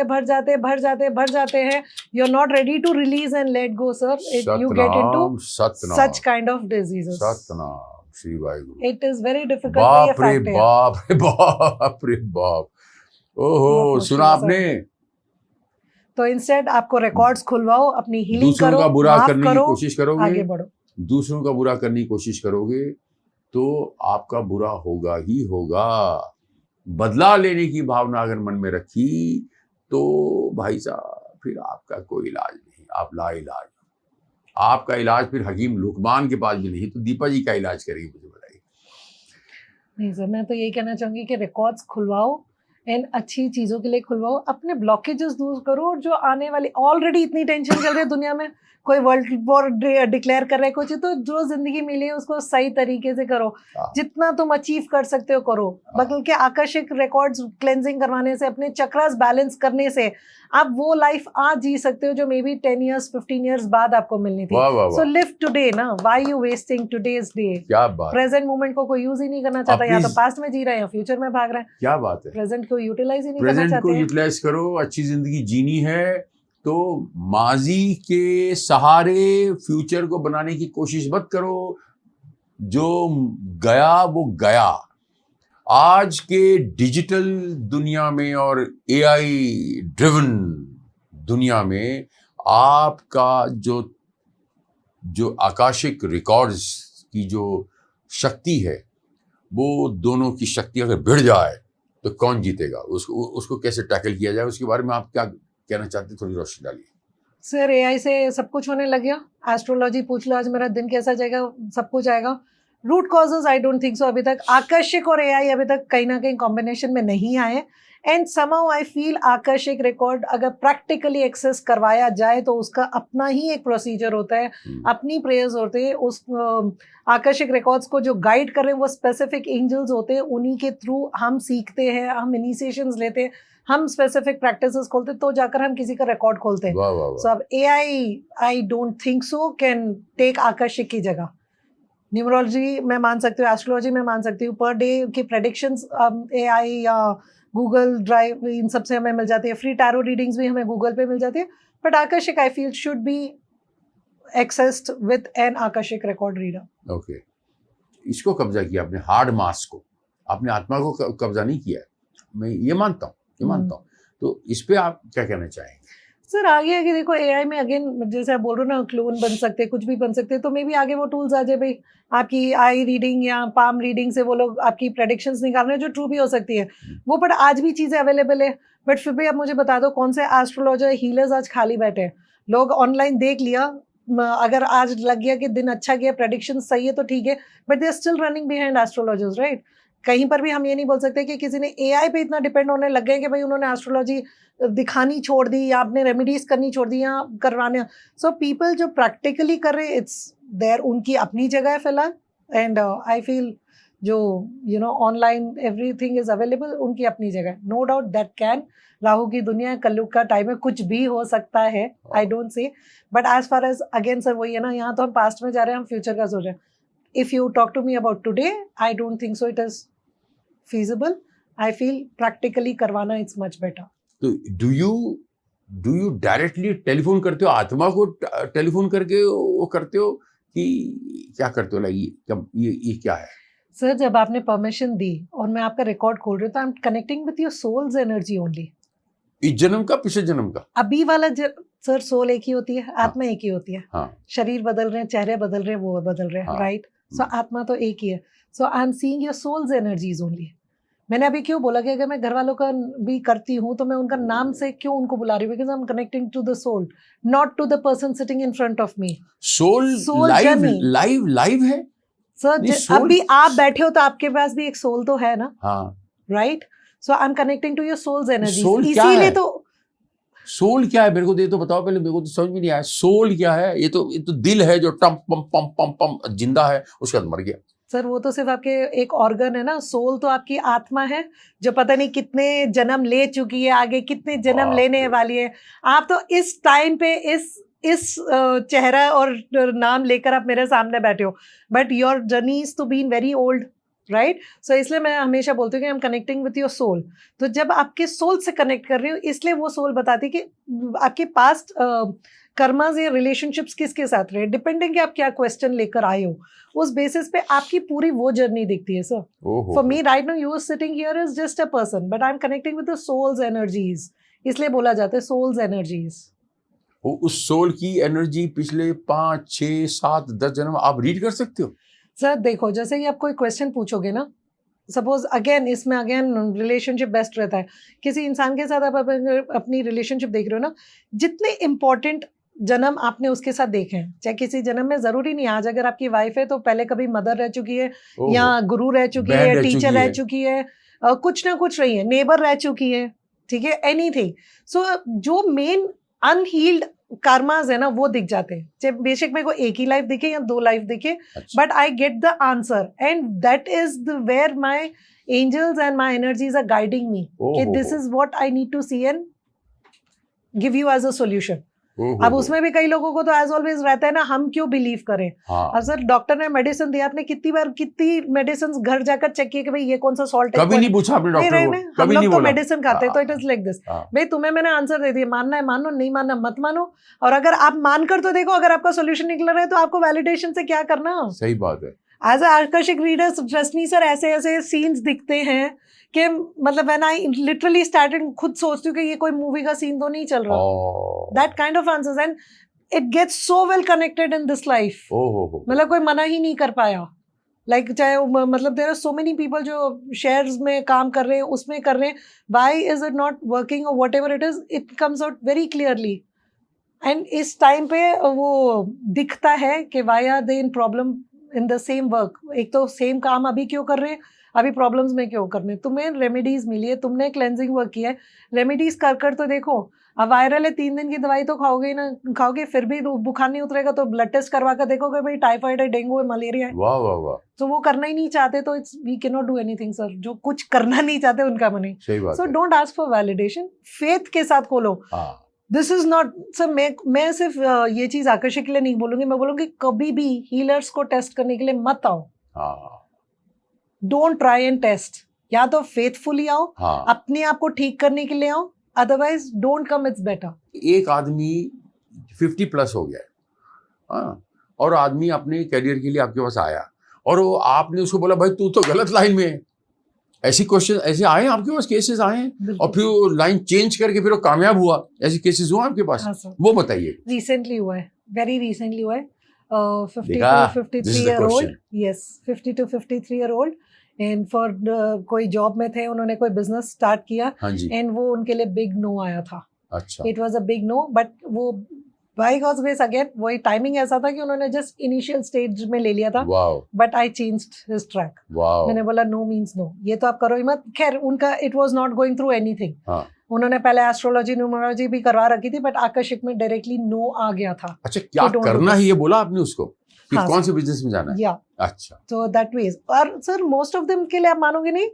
हैं, you are not ready to release and let go sir, you get into such kind of diseases. Satnam Shri Waheguru. It is very difficult. बाप रे बाप रे बाप रे बाप, ओहो, सुना आपने? तो इंस्टेड आपको रिकॉर्ड्स खुलवाओ, अपनी हीलिंग दूसरों करो, का बुरा माफ करने की करो, कोशिश करोगे, आगे बढ़ो। दूसरों का बुरा करने की कोशिश करोगे तो आपका बुरा होगा ही होगा। बदला लेने की भावना अगर मन में रखी तो भाई साहब फिर आपका कोई इलाज नहीं, आप लाइलाज। आपका इलाज फिर हकीम लुकमान के पास भी नहीं, तो दीपा जी का इलाज करेगी, मुझे बताइए। नहीं सर, मैं तो यही कहना चाहूंगी कि रिकॉर्ड्स खुलवाओ, एंड अच्छी चीजों के लिए खुलवाओ, अपने ब्लॉकेजेस दूर करो। और जो आने वाली, ऑलरेडी इतनी टेंशन चल रही है दुनिया में, कोई वर्ल्ड वॉर डिक्लेयर कर रहे हैं कुछ, तो जो जिंदगी मिली है उसको सही तरीके से करो, जितना तुम अचीव कर सकते हो करो। बल्कि आकर्षक रिकॉर्ड्स क्लेंजिंग करवाने से, अपने चक्रास बैलेंस करने से आप वो लाइफ आज जी सकते हो जो मे बी 10 years 15 years बाद आपको मिलनी थी। सो लिव टुडे ना, why you wasting today's day? क्या बात, प्रेजेंट मोमेंट को कोई यूज ही नहीं करना चाहता, या तो पास्ट में जी रहे हैं या फ्यूचर में भाग रहे हैं। क्या बात है, प्रेजेंट को यूटिलाइज ही नहीं करना प्रेजेंट चाहते को हैं। यूटिलाइज करो। अच्छी जिंदगी जीनी है तो माजी के सहारे फ्यूचर को बनाने की कोशिश मत करो। जो गया वो गया। आज के डिजिटल दुनिया में और AI ड्रिवन दुनिया में आपका जो आकाशिक रिकॉर्ड्स की जो शक्ति है, वो दोनों की शक्ति अगर भिड़ जाए तो कौन जीतेगा? उसको कैसे टैकल किया जाए, उसके बारे में आप क्या कहना चाहते हैं? थोड़ी रोशनी डालिए। सर AI से सब कुछ होने लग गया। एस्ट्रोलॉजी पूछ लो, आज मेरा दिन कैसा जाएगा, सब कुछ आएगा। Root causes I don't think so अभी तक आकर्षक और एआई अभी तक कहीं ना कहीं कॉम्बिनेशन में नहीं आए एंड समहाउ आई फील आकर्षक रिकॉर्ड अगर प्रैक्टिकली एक्सेस करवाया जाए तो उसका अपना ही एक प्रोसीजर होता है, अपनी प्रेयर्स होते हैं। उस आकर्षक रिकॉर्ड्स को जो गाइड कर रहे हैं वो स्पेसिफिक एंजल्स होते हैं, उन्हीं के थ्रू हम सीखते हैं, हम इनिशिएशंस लेते हैं, हम स्पेसिफिक प्रैक्टिसेस खोलते हैं, तो जाकर हम किसी का रिकॉर्ड खोलते हैं। सो अब AI I don't think so can take akashic की जगह। न्यूमरोलॉजी मैं मान सकती हूँ, एस्ट्रोलॉजी मैं मान सकती हूँ, पर डे की प्रेडिक्शंस एआई या गूगल ड्राइव इन सबसे हमें मिल जाती है, फ्री टैरो रीडिंग्स भी हमें गूगल पे मिल जाती है, but akashic I feel should be accessed with an akashic record reader. Okay, इसको कब्जा किया आपने, हार्ड मास को, आपने आत्मा को कब्जा नहीं किया, मैं ये मानता हूँ, तो इस पे आप क्या कहना चाहेंगे? सर आगे आगे देखो एआई में अगेन जैसे आप बोल रहे हो ना, क्लोन बन सकते हैं, कुछ भी बन सकते हैं, तो मे भी आगे वो टूल्स आ जाए भाई, आपकी आई रीडिंग या पाम रीडिंग से वो लोग आपकी प्रेडिक्शंस निकाल रहे हैं जो ट्रू भी हो सकती है वो, बट आज भी चीज़ें अवेलेबल है। बट फिर भी आप मुझे बता दो कौन से एस्ट्रोलॉजर हीलर्स आज खाली बैठे हैं? लोग ऑनलाइन देख लिया, अगर आज लग गया कि दिन अच्छा गया, प्रेडिक्शन सही है तो ठीक है, but they are still running behind astrologers, right? कहीं पर भी हम ये नहीं बोल सकते कि किसी ने एआई पे इतना डिपेंड होने लग गए कि भाई उन्होंने एस्ट्रोलॉजी दिखानी छोड़ दी या आपने रेमेडीज करनी छोड़ दी या करवाने। सो पीपल जो प्रैक्टिकली कर रहे हैं इट्स देयर, उनकी अपनी जगह है फिलहाल, एंड आई फील जो you know online everything is available, उनकी अपनी जगह है। No doubt that can, Rahu की दुनिया है, कलयुग का टाइम है, कुछ भी हो सकता है, I don't say, but as far as again sir वही है ना, यहाँ तो हम पास्ट में जा रहे हैं, हम फ्यूचर का सोच रहे हैं। If you talk to me about today, I don't think so it is feasible. I feel practically करवाना it's much better. तो do you डायरेक्टली टेलीफोन करते हो, आत्मा को टेलीफोन करके वो करते हो कि क्या करते हो? लाइक ये क्या है? सर जब आपने परमिशन दी और मैं आपका रिकॉर्ड खोल रही हूँ तो I am connecting with your soul's energy only. इस जन्म का, पिछले जन्म का? अभी वाला सर सोल एक ही होती है, आत्मा एक ही होती है। हाँ। शरीर बदल रहे हैं, चेहरे बदल रहे हैं, वो बदल रहे हैं, राइट? सो आत्मा तो एक ही है। So I am seeing your souls energies only. मैंने अभी क्यों बोला कि अगर मैं घर वालों का भी करती हूँ तो मैं उनका नाम से क्यों उनको बुला रही हूँ? Because I am connecting to the soul, not to the person sitting in front of me. Soul live है सर। अभी आप बैठे हो तो आपके पास भी एक सोल तो है ना? हाँ, right? So I am connecting to your soul's energy. इसीलिए तो सोल क्या है मेरे को ये तो बताओ पहले, मेरे को तो समझ में नहीं आया सोल क्या है। ये तो दिल है जो टम पम पम पम पम जिंदा है, उसके बाद मर गया। सर वो तो सिर्फ आपके एक ऑर्गन है ना, सोल तो आपकी आत्मा है जो पता नहीं कितने जन्म ले चुकी है, आगे कितने जन्म लेने वाली है। आप तो इस टाइम पे इस चेहरा और नाम लेकर आप मेरे सामने बैठे हो, but your journey is to been very old, right? So इसलिए मैं हमेशा बोलती हूँ कि I am connecting with your soul. तो जब आपके सोल से कनेक्ट कर रही हूँ, इसलिए वो सोल बताती कि आपके पास्ट कर्मास या रिलेशनशिप्स किसके साथ रहे, डिपेंडिंग कि आप क्या क्वेश्चन लेकर आए हो, उस बेसिस पे आपकी पूरी वो जर्नी दिखती है। Sir for me right now you are sitting here is just a person, but I am connecting with the soul's energies, इसलिए बोला जाता है सोल्स एनर्जीज। उस सोल की एनर्जी पिछले 5, 6, 7, 10 जन्म आप रीड कर सकते हो? सर देखो, जैसे कि आप कोई क्वेश्चन पूछोगे ना, सपोज अगेन इसमें रिलेशनशिप बेस्ट रहता है। किसी इंसान के साथ आप अपनी रिलेशनशिप देख रहे हो ना, जितने इंपॉर्टेंट जन्म आपने उसके साथ देखे हैं, चाहे किसी जन्म में, जरूरी नहीं आज अगर आपकी वाइफ है तो पहले कभी मदर रह चुकी है या गुरु रह चुकी है, टीचर रह चुकी है, कुछ ना कुछ रही है, नेबर रह चुकी है, ठीक है, एनीथिंग। सो जो मेन अनहील्ड कर्मास है ना वो दिख जाते हैं, चाहे बेशक मेरे को एक ही लाइफ दिखे या 2 लाइफ दिखे, but I get the answer and that is the where my angels and my energies are guiding me कि this is what I need to see and give you as a solution. अब उसमें भी कई लोगों को तो एज ऑलवेज रहता है ना, हम क्यों बिलीव करें? अब सर डॉक्टर ने मेडिसिन दिया, आपने कितनी मेडिसिन घर जाकर चेक किए कि भाई ये कौन सा सॉल्ट है? कभी नहीं पूछा आपने डॉक्टर को? हम लोग तो मेडिसिन खाते हैं, तो इट इज लाइक दिस। भाई तुम्हें मैंने आंसर दे दिया, मानना है मानो, नहीं मानना मत मानो। और अगर आप मानकर तो देखो, अगर आपका सोल्यूशन निकल रहा है तो आपको वैलिडेशन से क्या करना? सही बात है। एज अ आकर्षक रीडर्स, ट्रस्ट मी सर, ऐसे ऐसे सीन्स दिखते हैं कि मतलब व्हेन आई लिटरली स्टार्टेड, खुद सोचती हूँ कि ये कोई मूवी का सीन तो नहीं चल रहा। That kind of answers and it gets so well connected in this life. मतलब कोई मना ही नहीं कर पाया। लाइक चाहे मतलब there are so many people जो शेयर्स में काम कर रहे हैं, उसमें कर रहे हैं, why is it not working or whatever it is, it comes out very clearly. And इस टाइम पे वो दिखता है कि why are they in problem in the same work, एक तो सेम काम अभी क्यों कर रहे हैं, अभी प्रॉब्लम्स में क्यों करने, तुम्हें रेमेडीज मिली है, तुमने क्लेंजिंग वर्क किया है, रेमेडीज कर कर तो देखो। अब वायरल है 3 दिन की दवाई तो खाओगे ही ना, खाओगे फिर भी बुखार नहीं उतरेगा तो ब्लड टेस्ट करवा कर देखोगे भाई टाइफाइड है, डेंगू है, मलेरिया है। वाह वाह वाह, तो वो करना ही नहीं चाहते तो it's we can not do anything sir, जो कुछ करना नहीं चाहते उनका मनी। सही बात सो है। Don't ask for validation, faith के साथ खोलो। हाँ दिस इज नॉट सर, मैं सिर्फ ये चीज आकर्षक के लिए नहीं बोलूंगी, मैं बोलूंगी कभी भी हीलर्स को टेस्ट करने के लिए मत आओ। हाँ डोंट ट्राई एंड टेस्ट, या तो फेथफुली आओ, हाँ। अपने आप को ठीक करने के लिए आओ, otherwise don't come, it's better. एक आदमी 50 प्लस हो गया है, हाँ, और आदमी अपने करियर के लिए आपके पास आया और वो आपने उसको बोला भाई तू तो गलत लाइन में है, ऐसी क्वेश्चन ऐसे आए हैं आपके पास, केसेस आए हैं, और फिर वो लाइन चेंज करके फिर वो कामयाब हुआ, ऐसे केसेस हुए आपके पास? हाँ सर, वो बताइए। रिसेंटली हुआ है, वेरी रिसेंटली हुआ है। 50 देखा? to This is 53 the year old, question. yes, 50 to 53 year old, and for कोई जॉब में थे, उन्होंने कोई बिजनेस स्टार्ट किया हाँ जी, एंड वो उनके लिए बिग नो आया था। अच्छा, it was a big no, but वो बाय गॉड्स ग्रेस अगेन वही टाइमिंग ऐसा था कि उन्होंने जस्ट इनिशियल स्टेज में ले लिया था, wow but I changed his track. Wow, मैंने बोला नो मीन्स नो, ये तो आप करो ही मत। खैर उनका it was not going through anything. हाँ, उन्होंने पहले एस्ट्रोलॉजी न्यूमरोलॉजी भी करवा रखी थी, बट आकर्षिक में डायरेक्टली नो आ गया था। अच्छा क्या don't do करना है this. ये बोला आपने उसको कि हाँ, कौन से बिजनेस में जाना है? या अच्छा, तो दैट वेज। और सर मोस्ट ऑफ देम के लिए आप मानोगे नहीं,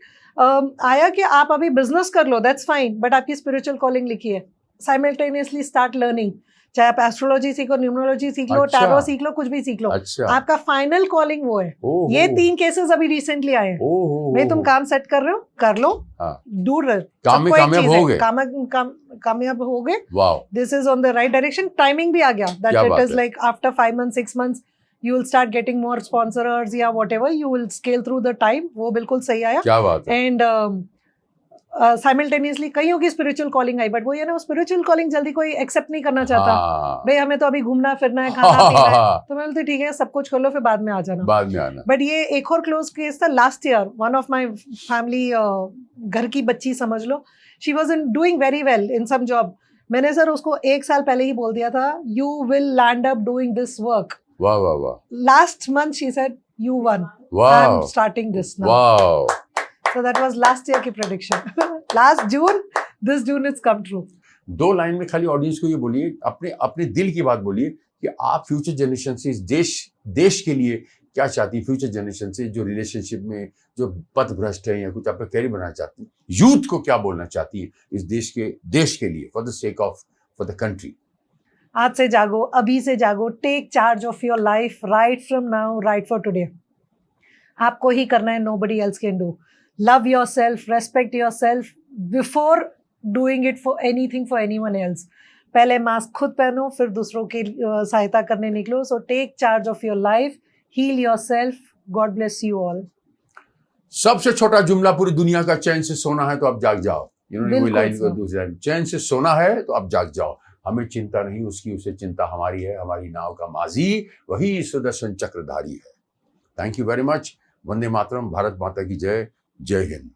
आया कि आप अभी बिजनेस कर लो, दैट्स फाइन, बट आपकी स्पिरिचुअल कॉलिंग लिखी है, साइमल्टेनियसली स्टार्ट लर्निंग, चाहे आप एस्ट्रोलॉजी सीखो, न्यूमरोलॉजी सीख लो, अच्छा। टैरो सीख लो, कुछ भी सीख लो, अच्छा, आपका फाइनल कॉलिंग वो है। ओहो, ये 3 केसेस अभी रिसेंटली आए हैं। ओहो, भाई तुम काम सेट कर रहे हो, कर लो, हाँ, दूर काम में कामयाब हो गए, कामयाब हो गए, wow, this is on the right direction. Timing भी आ गया, क्या दैट बात इट इज है। Like after 5 months 6 months you will start getting more sponsors या whatever, you will scale through the time, वो बिल्कुल सही आया। क्या बात है। एंड साइमल्टेनियसली कईयों की स्पिरिचुअल कॉलिंग आई, बट वो ये ना स्पिरिचुअल कॉलिंग जल्दी कोई एक्सेप्ट नहीं करना चाहता। हाँ, भाई हमें तो अभी घूमना फिरना है, खाना पीना है, तो मैं बोलती ठीक है सब कुछ कर लो, फिर बाद में आ जाना। बाद में आना, बट ये एक और क्लोज केस था last year, one of my family, घर की बच्ची समझ लो, she was doing very well in some job. मैंने सर उसको 1 साल पहले ही बोल दिया था, you will land up doing this work. वाह वाह वाह, Last month she said you won. Wow. I'm starting this now. Wow. So that was last year की prediction. Last June, this June it's come true. 2 line में खाली ऑडियंस को ये बोलिए, अपने अपने दिल की बात बोलिए कि आप फ्यूचर जनरेशन से, इस देश के लिए क्या चाहती है, फ्यूचर जनरेशन से जो रिलेशनशिप में जो पथ भ्रष्ट है या कुछ अपना कैरियर बनाना चाहती है, यूथ को क्या बोलना चाहती है इस देश के लिए, for the sake of for the country? आज से जागो, अभी से जागो, take charge of your life right from now, right for today. आपको ही करना है, nobody else can do. Love yourself, respect yourself before doing it for anything for anyone else. पहले मास्क खुद पहनो, फिर दूसरों की सहायता करने निकलो। So take charge of your life, heal yourself, God bless you all. सबसे छोटा जुमला पूरी दुनिया का, चैन से सोना है तो आप जाग जाओ। इन्होंने कोई बिल्कुल लाइन सर। दूसरी लाइन, चैन से सोना है तो आप जाग जाओ, हमें चिंता नहीं उसकी, उसे चिंता हमारी है, हमारी नाव का माजी वही सुदर्शन चक्रधारी है। Thank you very much. वंदे मातरम, भारत माता की जय, जय हिंद।